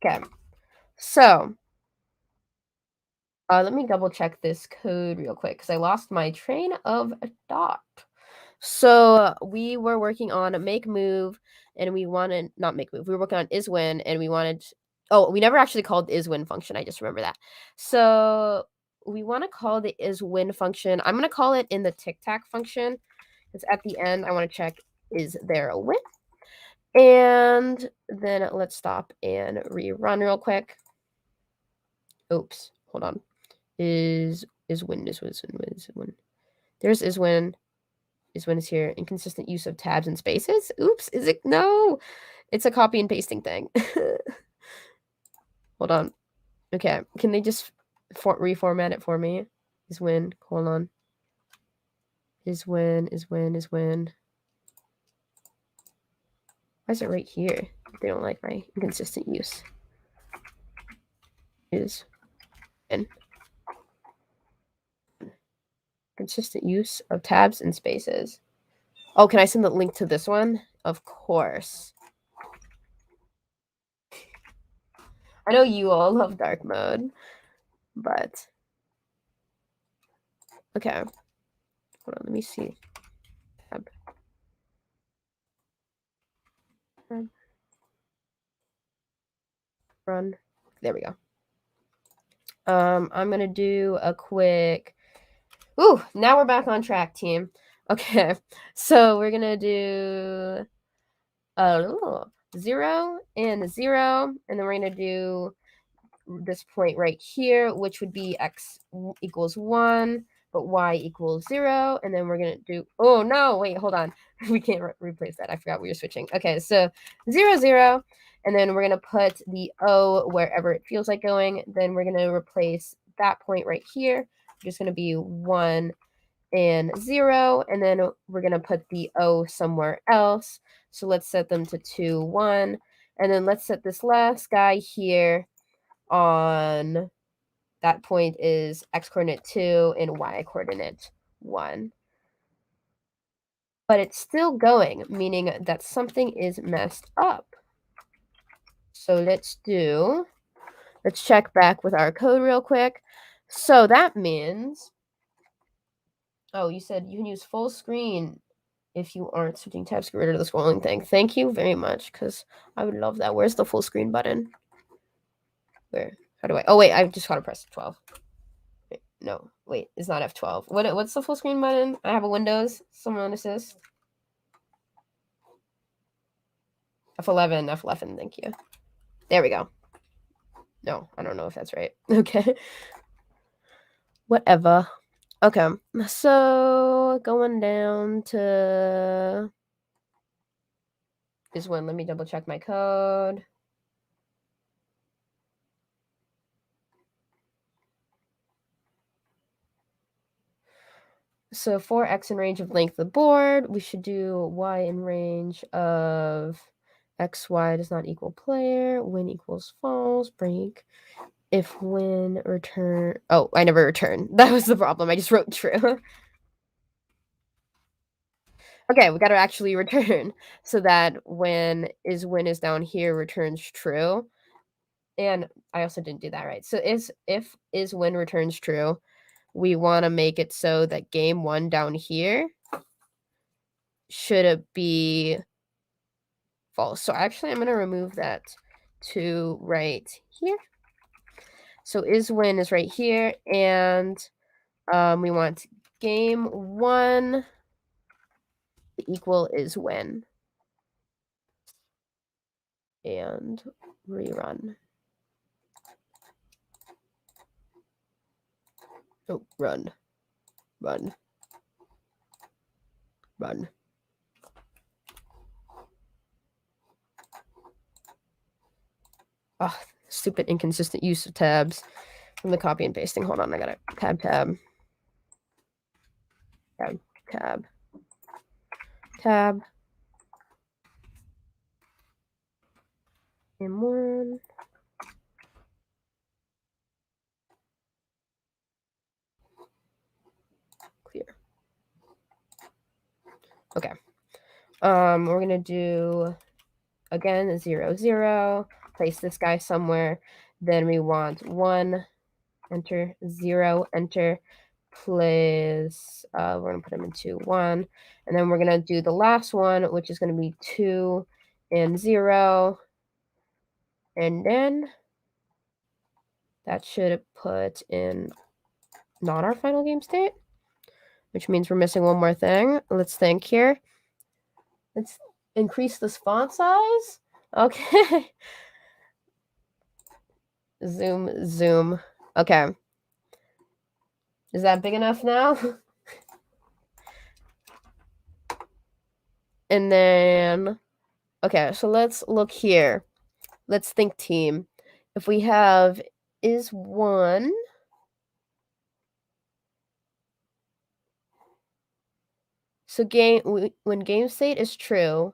Okay, so let me double check this code real quick because I lost my train of thought. So we were working on make move, and we wanted not make move. We were working on isWin, and we wanted. Oh, we never actually called the isWin function. I just remember that. So we want to call the isWin function. I'm going to call it in the tic-tac function because at the end I want to check is there a win, and then let's stop and rerun real quick. Oops, hold on. Is win. There's isWin. IsWin is here. Inconsistent use of tabs and spaces. Oops, is it? No, it's a copy and pasting thing. Hold on. Okay, can they just reformat it for me? IsWin, hold on. IsWin. Why is it right here? They don't like my inconsistent use. IsWin. Consistent use of tabs and spaces. Oh, can I send the link to this one? Of course. I know you all love dark mode, but okay. Hold on, let me see. Tab. Run. There we go. I'm gonna do a quick. Ooh, now we're back on track, team. Okay, so we're gonna do 0 and 0, and then we're gonna do this point right here, which would be x equals 1 but y equals 0. And then we're going to do, oh no, wait, hold on. We can't replace that. I forgot we were switching. Okay, so 0, 0. And then we're going to put the O wherever it feels like going. Then we're going to replace that point right here. Just going to be 1 and 0. And then we're going to put the O somewhere else. So let's set them to 2, 1. And then let's set this last guy here on, that point is x coordinate 2 and y coordinate 1. But it's still going, meaning that something is messed up. So let's check back with our code real quick. So that means, oh, you said you can use full screen if you aren't switching tabs, get rid of the scrolling thing. Thank you very much, because I would love that. Where's the full screen button? Where? How do I? Oh, wait, I just got to press 12. Wait, no, wait, it's not F12. What's the full screen button? I have a Windows. Someone assist. F11, F11, thank you. There we go. No, I don't know if that's right. Okay. Whatever. Okay, so going down to is when, let me double check my code. So for x in range of length of the board, we should do y in range of xy does not equal player, win equals false, break. If win, return. Oh, I never return. That was the problem. I just wrote true. Okay, we got to actually return so that when is down here returns true. And I also didn't do that right. So if is when returns true, we want to make it so that game 1 down here should it be false. So actually I'm going to remove that to right here. So is when is right here, and we want game 1 equal is when, and rerun. Oh, run. Oh, stupid inconsistent use of tabs from the copy and pasting. Hold on, I gotta tab. M1. Clear. Okay. We're gonna do again 0, 0. Place this guy somewhere. Then we want 1, enter, 0, enter. Place, we're gonna put him into 1, and then we're gonna do the last one, which is gonna be 2 and 0, and then that should put in not our final game state, which means we're missing one more thing. Let's think here. Let's increase this font size. Okay. Zoom. Okay. Is that big enough now? And then, okay, so let's look here. Let's think team. If we have is 1, so when game state is true,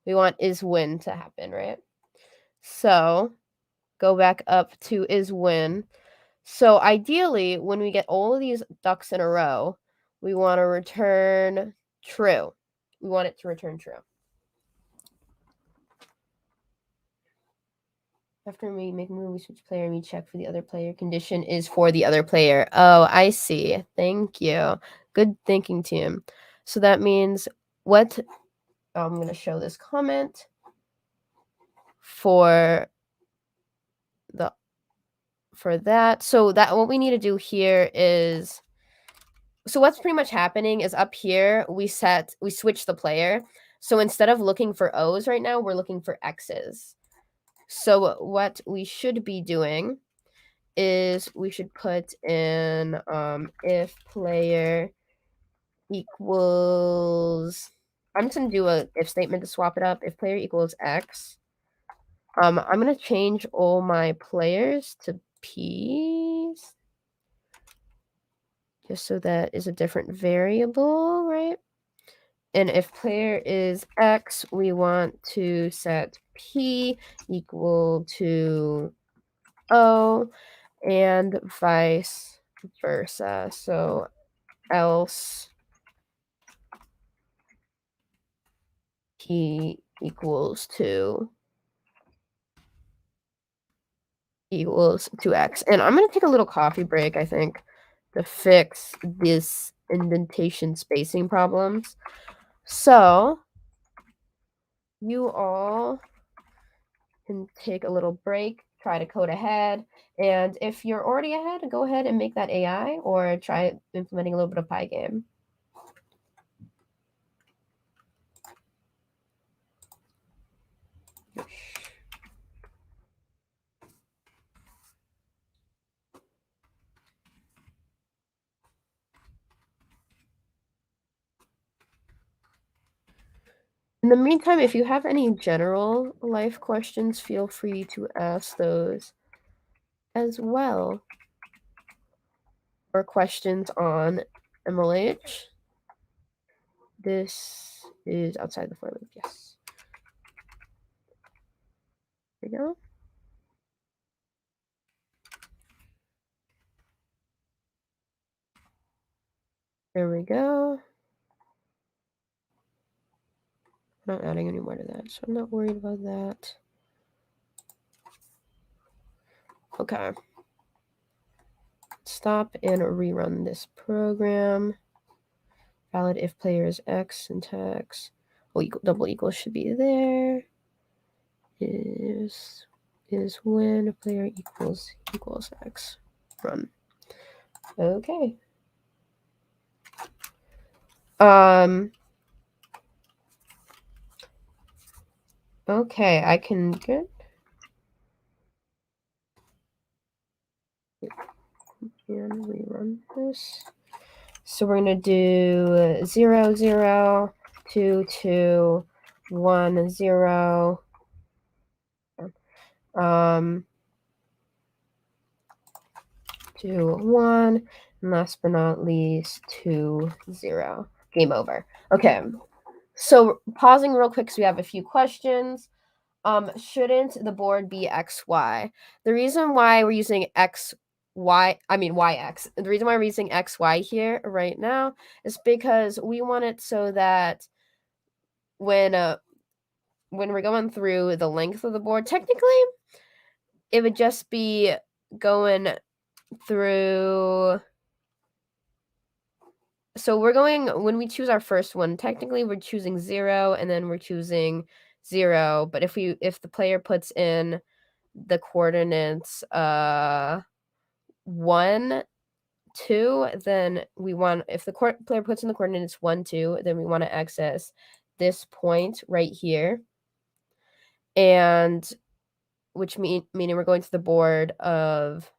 we want is win to happen, right? So go back up to is win. So ideally, when we get all of these ducks in a row, we want to return true. We want it to return true. After we make a move, we switch player and we check for the other player. Condition is for the other player. Oh, I see. Thank you. Good thinking, team. So that means what? I'm going to show this comment for that. So that what we need to do here is, so what's pretty much happening is up here we switch the player. So instead of looking for O's right now, we're looking for X's. So what we should be doing is we should put in if player equals, I'm just gonna do a if statement to swap it up. If player equals X, I'm gonna change all my players to P's, just so that is a different variable, right? And if player is X, we want to set P equal to O and vice versa. So else P equals to X. And I'm going to take a little coffee break, I think, to fix this indentation spacing problems. So you all can take a little break, try to code ahead. And if you're already ahead, go ahead and make that AI or try implementing a little bit of Pygame. In the meantime, if you have any general life questions, feel free to ask those as well. Or questions on MLH. This is outside the for loop, yes. There we go. There we go. I'm not adding any more to that, so I'm not worried about that. Okay. Stop and rerun this program. Valid if player is X syntax. Oh, double equal should be there. Is when player equals X. Run. Okay. Okay, I can get. And rerun this. So we're gonna do 0, 0, 2, 2, 1, 0. 2, 1, and last but not least 2, 0. Game over. Okay. So pausing real quick because we have a few questions. Shouldn't the board be XY? The reason why we're using YX. The reason why we're using XY here right now is because we want it so that when we're going through the length of the board, technically it would just be going through. So we're going, when we choose our first one, technically we're choosing 0 and then we're choosing 0. But if the player puts in the coordinates 1, 2, then we want, if the player puts in the coordinates 1, 2, then we want to access this point right here. And meaning we're going to the board of,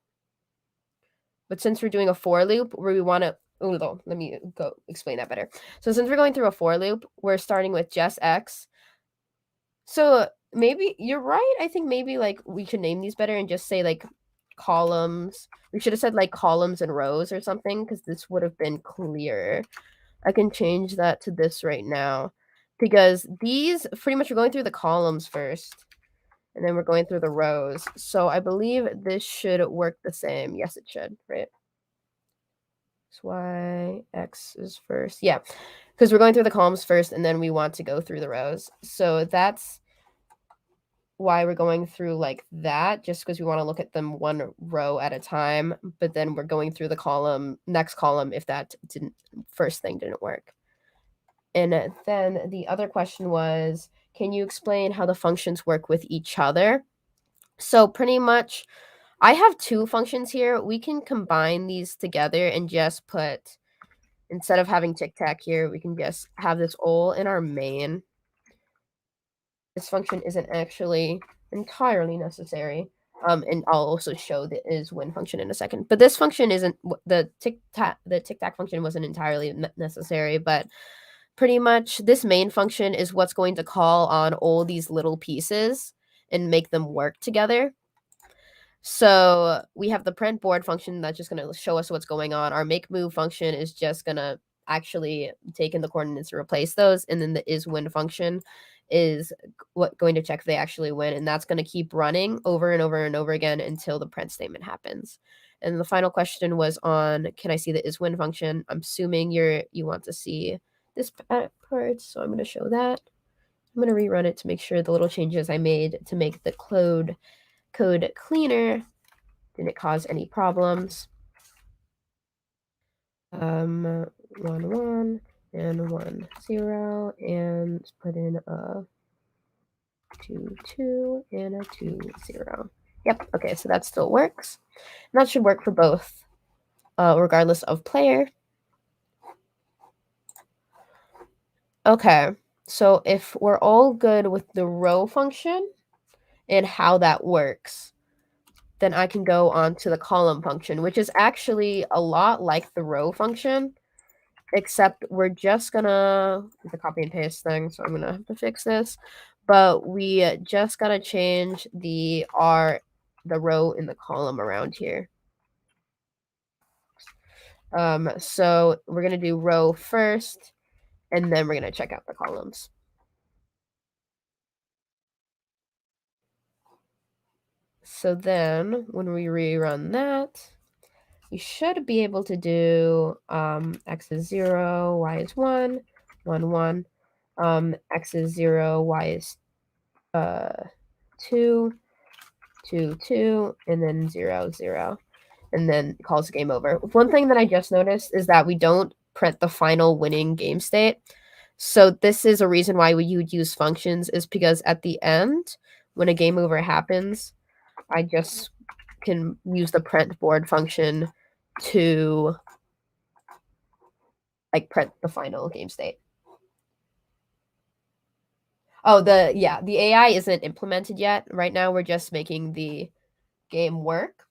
but since we're doing a for loop where we want to, let me go explain that better. So since we're going through a for loop, we're starting with just X. So maybe you're right. I think maybe like we should name these better and just say like columns. We should have said like columns and rows or something because this would have been clearer. I can change that to this right now because these pretty much are going through the columns first and then we're going through the rows. So I believe this should work the same. Yes, it should, right? Y, X is first. Yeah, because we're going through the columns first and then we want to go through the rows. So that's why we're going through like that, just because we want to look at them one row at a time, but then we're going through the next column if that first thing didn't work. And then the other question was, can you explain how the functions work with each other? So pretty much, I have two functions here. We can combine these together and just put, instead of having tic-tac here, we can just have this all in our main. This function isn't actually entirely necessary. And I'll also show the is when function in a second. But this function isn't the tic-tac function wasn't entirely necessary, but pretty much this main function is what's going to call on all these little pieces and make them work together. So we have the print board function that's just going to show us what's going on. Our make move function is just going to actually take in the coordinates and replace those. And then the is win function is going to check if they actually win. And that's going to keep running over and over and over again until the print statement happens. And the final question was on, can I see the is win function? I'm assuming you want to see this part. So I'm going to show that. I'm going to rerun it to make sure the little changes I made to make the code cleaner didn't cause any problems. 1 1 and 1 0, and put in a 2 2 and a 2 0. Yep. Okay, so that still works. And that should work for both, regardless of player. Okay, so if we're all good with the row function and how that works, then I can go on to the column function, which is actually a lot like the row function, except we're just gonna the copy and paste thing, so I'm gonna have to fix this. But we just gotta change the row in the column around here. So we're gonna do row first, and then we're gonna check out the columns. So then when we rerun that, we should be able to do x is 0, y is 1, 1, 1. X is 0, y is 2, 2, 2, and then 0, 0. And then calls game over. One thing that I just noticed is that we don't print the final winning game state. So this is a reason why you would use functions, is because at the end, when a game over happens, I just can use the print board function to print the final game state. Oh, the AI isn't implemented yet. Right now we're just making the game work.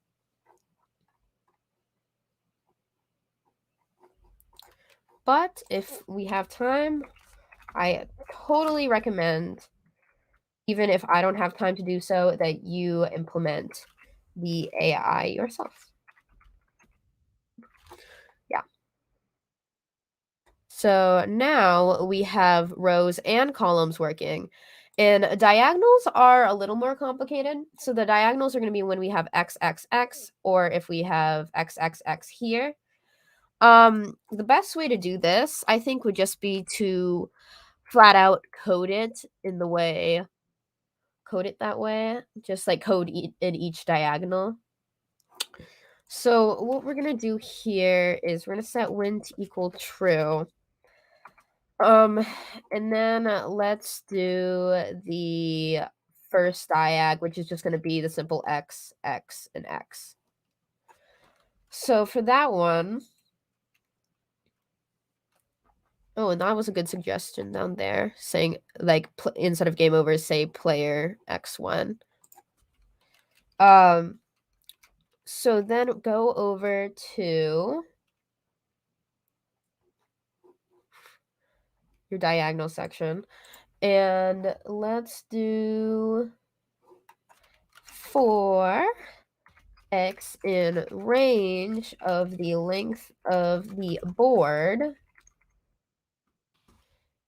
But if we have time, I totally recommend, even if I don't have time to do so, that you implement the AI yourself. Yeah. So now we have rows and columns working. And diagonals are a little more complicated. So the diagonals are going to be when we have x, x, x, or if we have x, x, x here. The best way to do this, I think, would just be to flat out code it that way, just like code in each diagonal. So what we're going to do here is we're going to set win to equal true. And then let's do the first diag, which is just going to be the simple x, x, and x. So for that one, oh, and that was a good suggestion down there, saying instead of game over, say player x1. So then go over to your diagonal section, and let's do for x in range of the length of the board,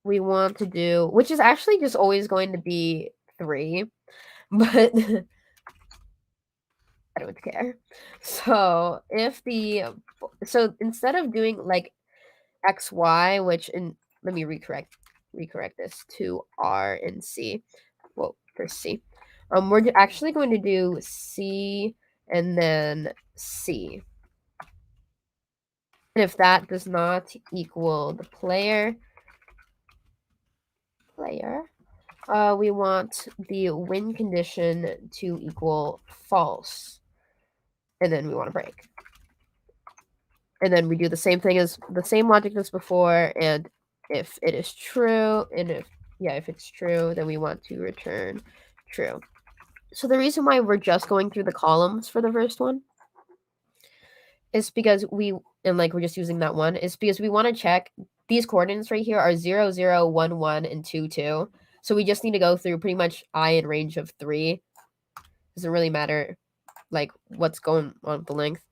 we want to do, which is actually just always going to be 3, but I don't care. So instead of doing like xy, which let me recorrect this to R and C. Well, first C. We're actually going to do C and then C. And if that does not equal the player, we want the win condition to equal false. And then we want to break. And then we do the same thing as the same logic as before. And if it is true, and if it's true, then we want to return true. So the reason why we're just going through the columns for the first one is because we're just using that one, is because we want to check these coordinates right here are 0, 0, 1, 1, and 2, 2. So we just need to go through pretty much I in range of 3. Doesn't really matter like what's going on with the length.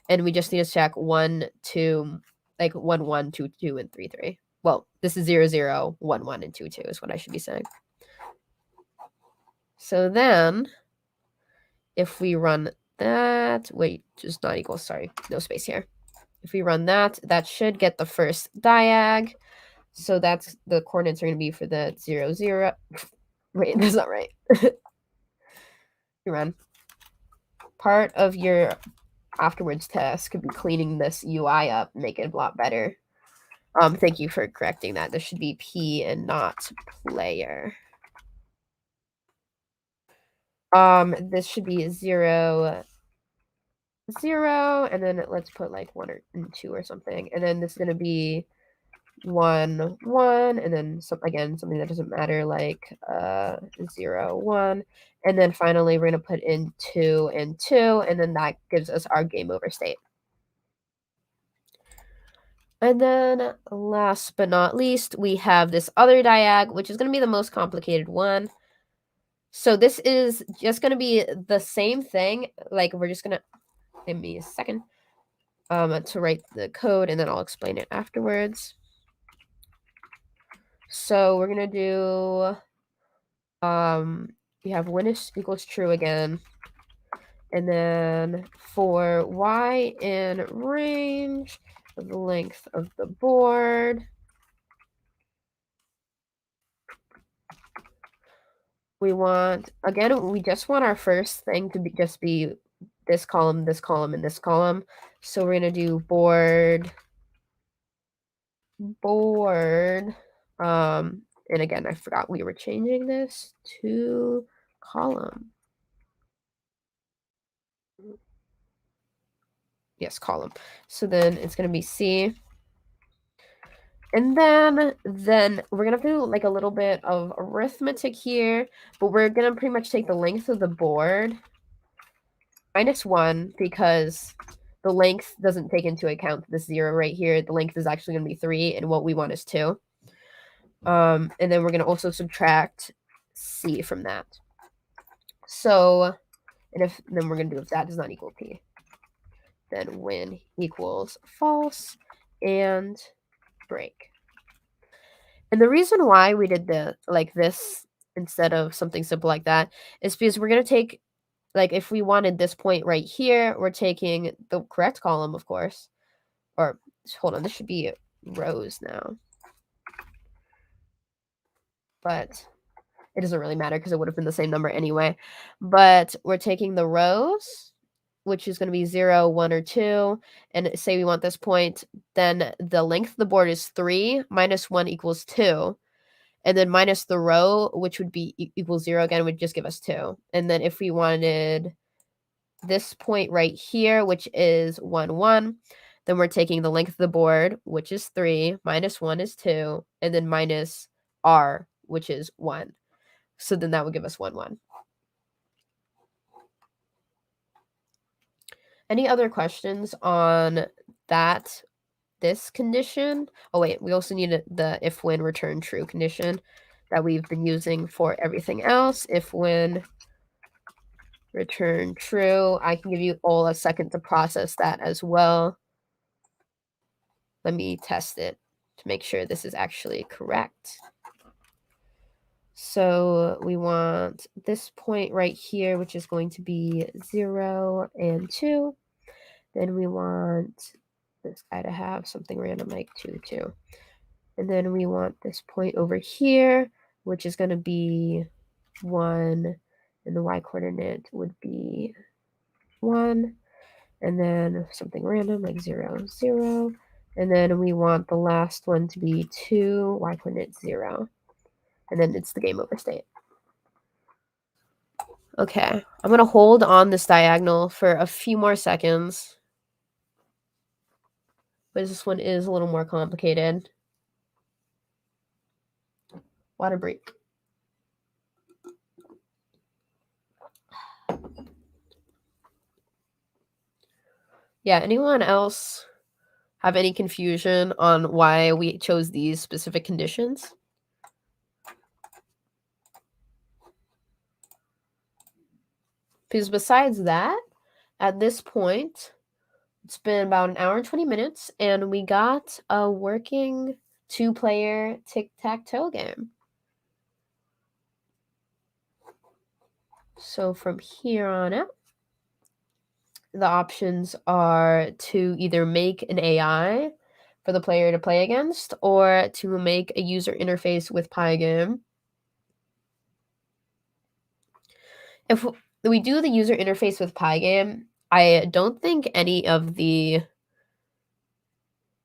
And we just need to check 1, 2, like 1, 1, 2, 2, and 3, 3. Well, this is 0, 0, 1, 1, and 2, 2 is what I should be saying. So then if we run that, wait, just not equal, sorry, no space here. If we run that, that should get the first diag. So that's the coordinates are going to be for the 0, 0. Wait, that's not right. You run. Part of your afterwards test could be cleaning this UI up, make it a lot better. Thank you for correcting that. This should be P and not player. This should be 0, 0, and then let's put like 1 or 2 or something. And then this is going to be 1, 1, and then something that doesn't matter, like 0, 1. And then finally, we're going to put in 2 and 2, and then that gives us our game over state. And then last but not least, we have this other diag, which is going to be the most complicated one. So this is just going to be the same thing. Like we're just going to, give me a second to write the code, and then I'll explain it afterwards. So we're going to do, we have when is equals true again. And then for y in range of the length of the board, we want, again, we just want our first thing to be just be this column, and this column. So we're going to do board. And again, I forgot we were changing this to column. Yes, column. So then it's going to be C. And then we're going to do like a little bit of arithmetic here, but we're going to pretty much take the length of the board -1 because the length doesn't take into account this 0 right here. The length is actually going to be 3, and what we want is 2. And then we're going to also subtract C from that. So, and then we're going to do if that does not equal P. Then when equals false and break. And the reason why we did this instead of something simple like that is because we're going to take, like if we wanted this point right here, we're taking the correct column, of course. Or hold on, this should be rows now. But it doesn't really matter because it would have been the same number anyway. But we're taking the rows, which is going to be 0, 1, or 2. And say we want this point, then the length of the board is 3 minus 1 equals 2. And then minus the row, which would be equals 0 again, would just give us 2. And then if we wanted this point right here, which is 1, 1, then we're taking the length of the board, which is 3, minus 1 is 2, and then minus r, which is 1. So then that would give us 1, 1. Any other questions on this condition? Oh, wait, we also need the if when return true condition that we've been using for everything else. If when return true. I can give you all a second to process that as well. Let me test it to make sure this is actually correct. So we want this point right here, which is going to be 0 and 2. Then we want this guy to have something random like 2, 2. And then we want this point over here, which is going to be 1, and the y coordinate would be 1. And then something random like 0, 0. And then we want the last one to be 2, y coordinate 0. And then it's the game over state. Okay, I'm going to hold on this diagonal for a few more seconds. But this one is a little more complicated. Water break. Yeah, anyone else have any confusion on why we chose these specific conditions? Because besides that, at this point, it's been about an hour and 20 minutes, and we got a working 2-player tic-tac-toe game. So from here on out, the options are to either make an AI for the player to play against, or to make a user interface with Pygame. If we do the user interface with Pygame, I don't think any of the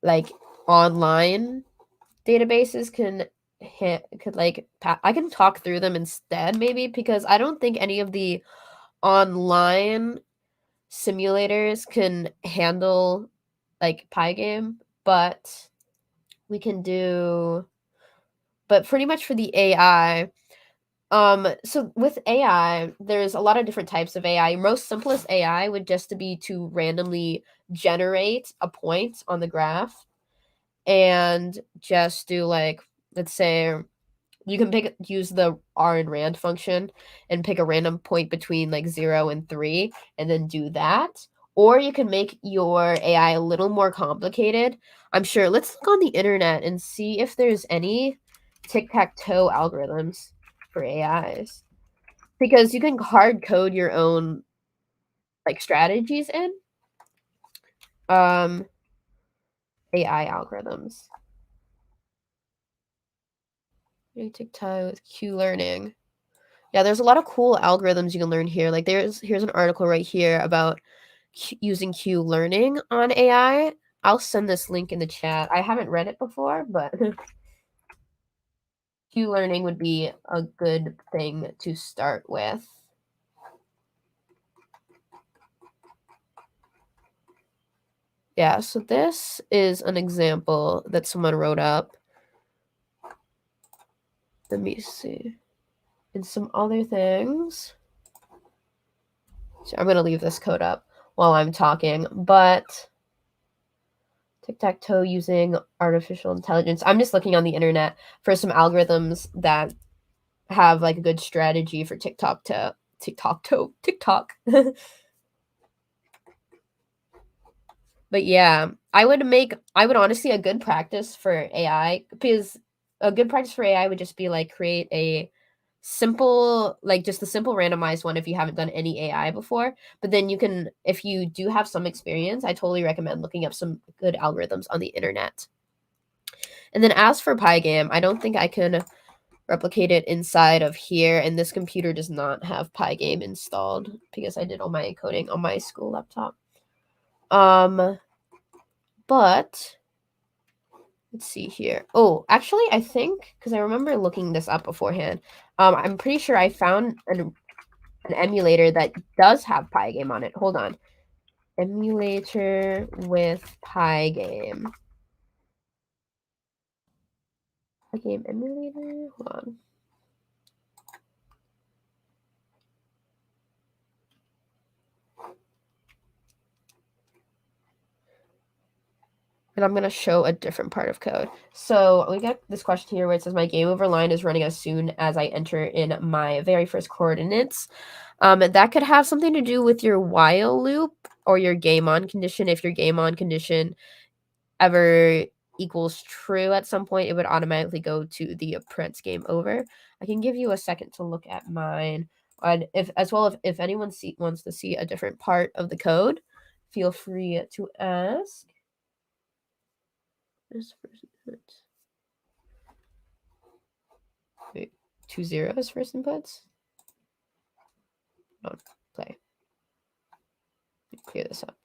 like online databases I can talk through them instead, maybe, because I don't think any of the online simulators can handle like Pygame, but we can do but pretty much for the AI. So with AI, there's a lot of different types of AI. Most simplest AI would just be to randomly generate a point on the graph and just do like, let's say you can use the R and rand function and pick a random point between like 0 and 3 and then do that. Or you can make your AI a little more complicated. I'm sure. Let's look on the internet and see if there's any tic-tac-toe algorithms for AIs. Because you can hard code your own like strategies in AI algorithms. Tic-tac-toe with Q learning. Yeah, there's a lot of cool algorithms you can learn here. Like here's an article right here about using Q learning on AI. I'll send this link in the chat. I haven't read it before, but Q learning would be a good thing to start with. Yeah, so this is an example that someone wrote up. Let me see. And some other things. So I'm going to leave this code up while I'm talking, but tic-tac-toe using artificial intelligence. I'm just looking on the internet for some algorithms that have like a good strategy for TikTok. But yeah, I would honestly, a good practice for AI, because a good practice for AI would just be like create a simple, like just a simple randomized one if you haven't done any AI before. But then you can, if you do have some experience, I totally recommend looking up some good algorithms on the internet. And then as for Pygame, I don't think I can replicate it inside of here, and this computer does not have Pygame installed because I did all my coding on my school laptop. But let's see here. Oh, actually, I think, because I remember looking this up beforehand, I'm pretty sure I found an emulator that does have Pygame on it. Hold on. Emulator with Pygame. Pygame emulator? Hold on. And I'm going to show a different part of code. So we got this question here where it says my game over line is running as soon as I enter in my very first coordinates. That could have something to do with your while loop or your game on condition. If your game on condition ever equals true at some point, it would automatically go to the print game over. I can give you a second to look at mine. And if anyone wants to see a different part of the code, feel free to ask. This first inputs. Wait, 2 zeros first inputs? Oh, play. Clear this up.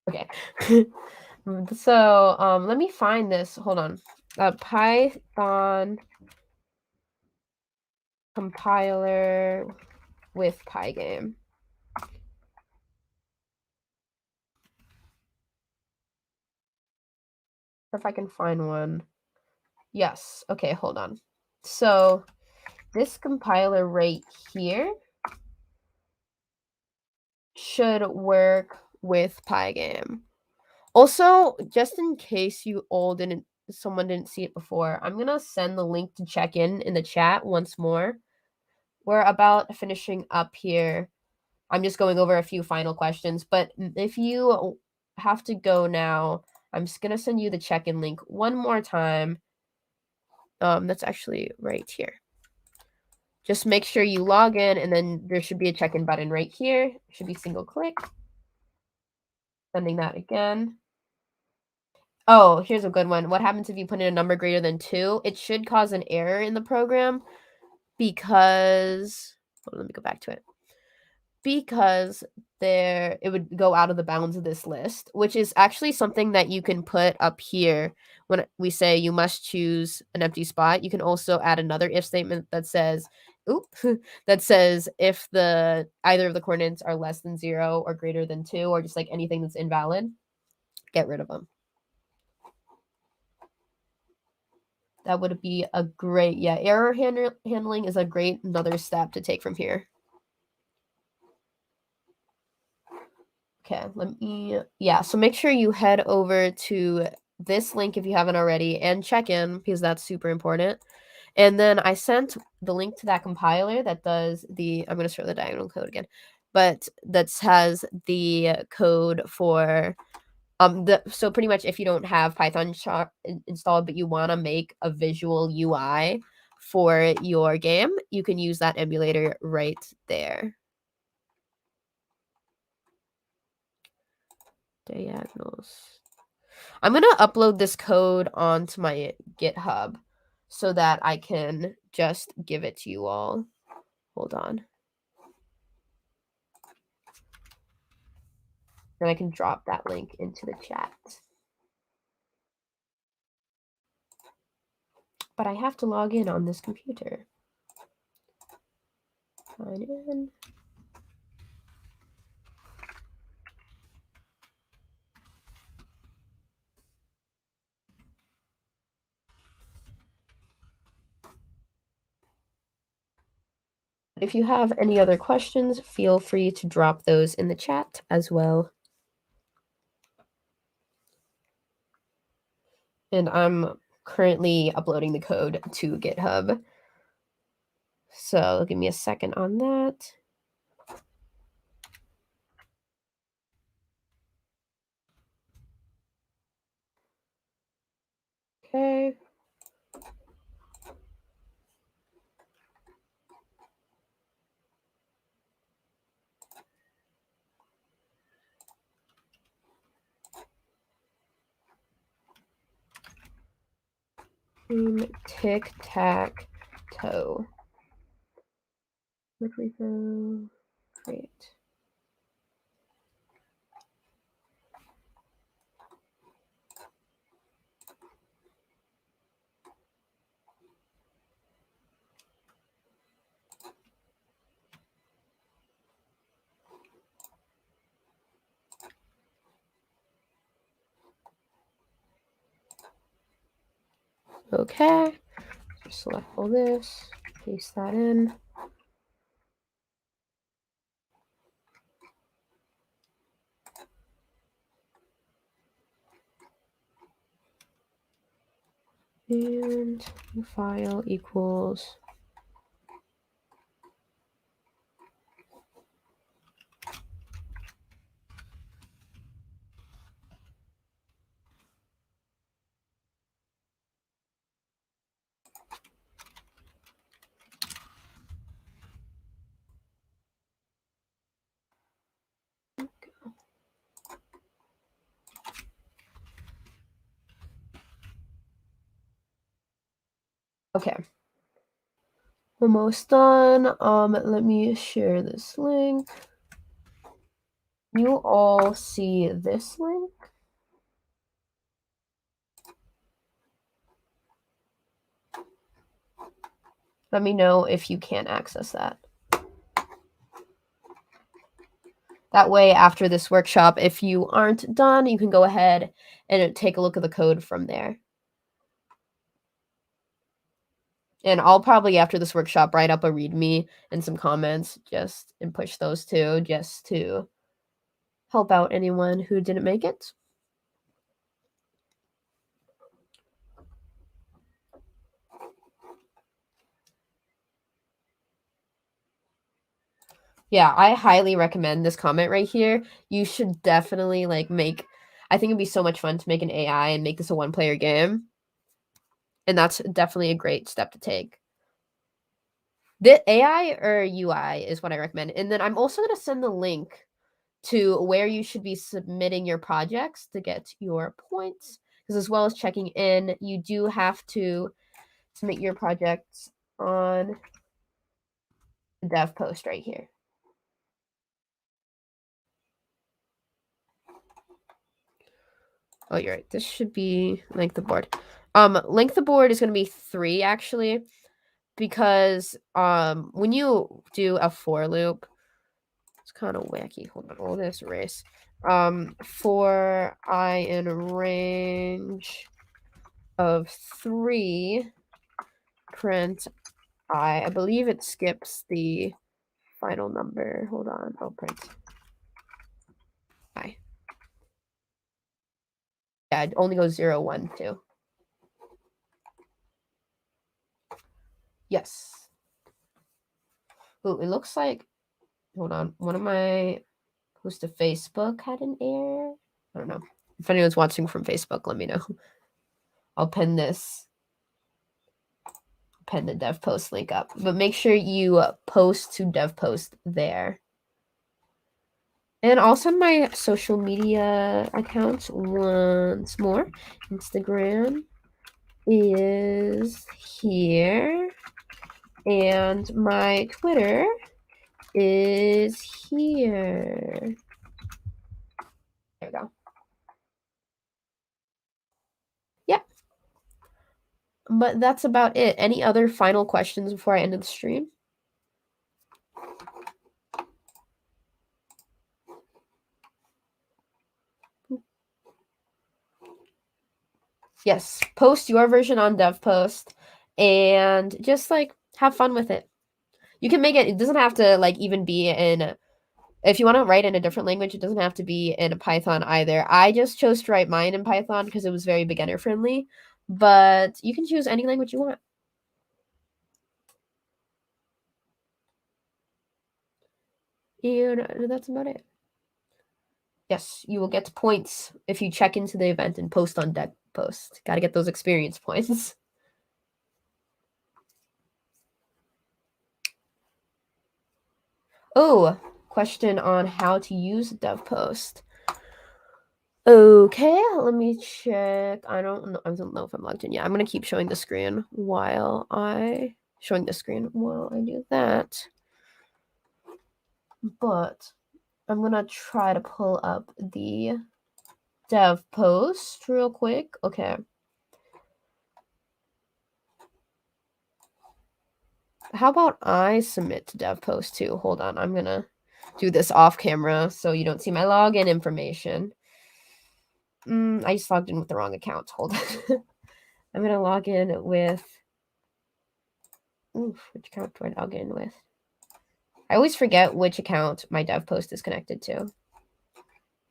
Okay. So let me find this. Hold on. Python compiler with Pygame. If I can find one. Yes. Okay, hold on. So this compiler right here should work with Pygame. Also, just in case someone didn't see it before, I'm gonna send the link to check in the chat once more. We're about finishing up here. I'm just going over a few final questions, but if you have to go now, I'm just gonna send you the check-in link one more time. That's actually right here. Just make sure you log in, and then there should be a check-in button right here. It should be single click. Sending that again. Oh, here's a good one. What happens if you put in a number greater than 2? It should cause an error in the program because let me go back to it. Because it would go out of the bounds of this list, which is actually something that you can put up here when we say you must choose an empty spot. You can also add another if statement that says, that says if either of the coordinates are less than 0 or greater than 2, or just like anything that's invalid, get rid of them. That would be a great, error handling is a great another step to take from here. Okay, so make sure you head over to this link if you haven't already and check in because that's super important. And then I sent the link to that compiler that does I'm going to show the diagonal code again, but that has the code for so pretty much if you don't have Python installed but you want to make a visual UI for your game, you can use that emulator right there. Diagonals. I'm going to upload this code onto my GitHub so that I can just give it to you all. Hold on. And I can drop that link into the chat. But I have to log in on this computer. Sign in. If you have any other questions, feel free to drop those in the chat as well. And I'm currently uploading the code to GitHub. So give me a second on that. Okay. Tic-Tac-Toe. Great. Okay. Just select all this, paste that in. And file equals okay. Almost done. Let me share this link. You all see this link? Let me know if you can't access that. That way, after this workshop, if you aren't done, you can go ahead and take a look at the code from there. And I'll probably after this workshop write up a readme and some comments and push those too, just to help out anyone who didn't make it. Yeah, I highly recommend this comment right here. You should definitely I think it'd be so much fun to make an AI and make this a one-player game. And that's definitely a great step to take. The AI or UI is what I recommend. And then I'm also going to send the link to where you should be submitting your projects to get your points. Because as well as checking in, you do have to submit your projects on the dev post right here. Oh, you're right. This should be length of board. Length of board is going to be 3 actually, because when you do a for loop, it's kind of wacky. Hold on, all this erase. For I in range of 3, print I believe it skips the final number. Hold on, I'll print I. Yeah, it only goes 0, 1, 2. Yes. Ooh, it looks like, hold on, one of my posts to Facebook had an error. I don't know. If anyone's watching from Facebook, let me know. I'll pin the dev post link up, but make sure you post to dev post there. And also my social media accounts once more. Instagram is here, and my Twitter is here. There we go. Yeah. But that's about it. Any other final questions before I end the stream? Yes, post your version on DevPost and just have fun with it. You can make it doesn't have to even be in, if you want to write in a different language, it doesn't have to be in Python either. I just chose to write mine in Python because it was very beginner friendly, but you can choose any language you want. And that's about it. Yes, you will get points if you check into the event and post on DevPost. Got to get those experience points. Oh, question on how to use DevPost. Okay, let me check. I don't know if I'm logged in yet. I'm gonna keep showing the screen while I do that. But I'm gonna try to pull up the dev post real quick. Okay. How about I submit to dev post too? Hold on, I'm gonna do this off camera so you don't see my login information. I just logged in with the wrong account. Hold on. I'm gonna log in with. Which account do I log in with? I always forget which account my dev post is connected to. It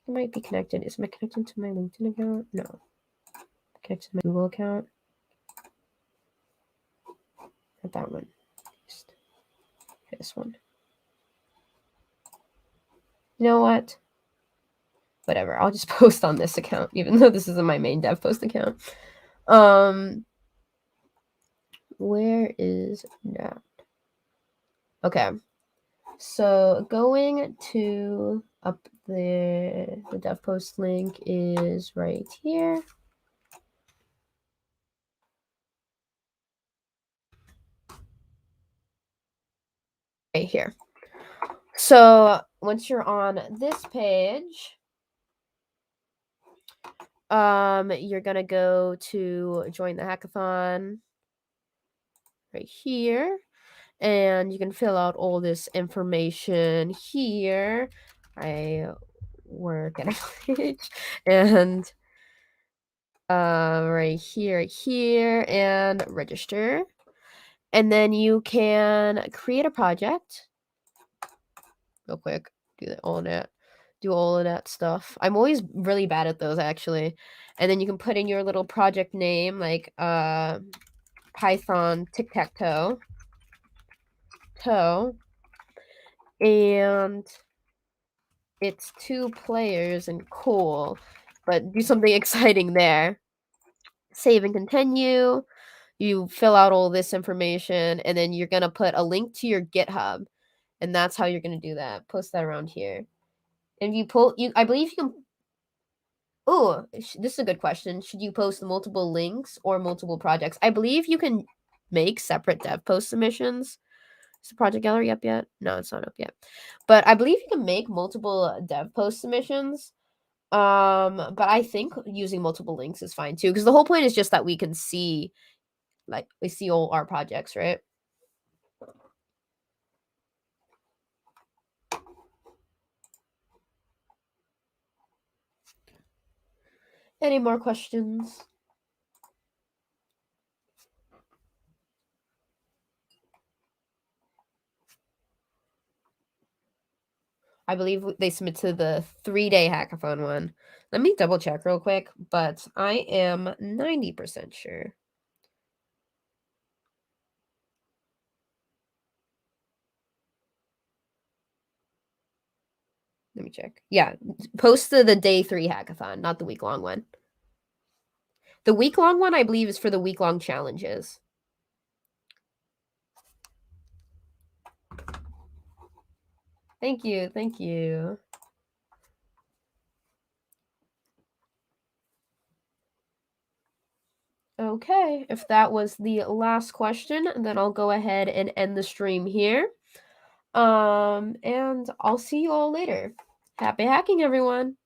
might be connected. Is it connected to my LinkedIn account? No. Connected to my Google account. Not that one. Just this one. You know what? Whatever. I'll just post on this account, even though this isn't my main dev post account. Where is that? Okay. So going to up there, the dev post link is right here. Right here. So once you're on this page, you're gonna go to join the hackathon right here, and you can fill out all this information here. I work at a and right here and register. And then you can create a project. Real quick. Do all of that stuff. I'm always really bad at those, actually. And then you can put in your little project name, like Python Tic-Tac-Toe. And it's 2 players and cool, but do something exciting there. Save and continue. You fill out all this information, and then you're gonna put a link to your GitHub, and that's how you're gonna do that. Post that around here. And I believe you can. Oh, this is a good question. Should you post multiple links or multiple projects? I believe you can make separate dev post submissions. Is the project gallery up yet? No, it's not up yet. But I believe you can make multiple dev post submissions. But I think using multiple links is fine too, because the whole point is just that we can see, like, we see all our projects, right? Any more questions? I believe they submit to the 3-day hackathon one. Let me double check real quick, but I am 90% sure. Let me check. Yeah, post the day 3 hackathon, not the week-long one. The week-long one, I believe, is for the week-long challenges. Thank you. Thank you. Okay, if that was the last question, then I'll go ahead and end the stream here. And I'll see you all later. Happy hacking, everyone.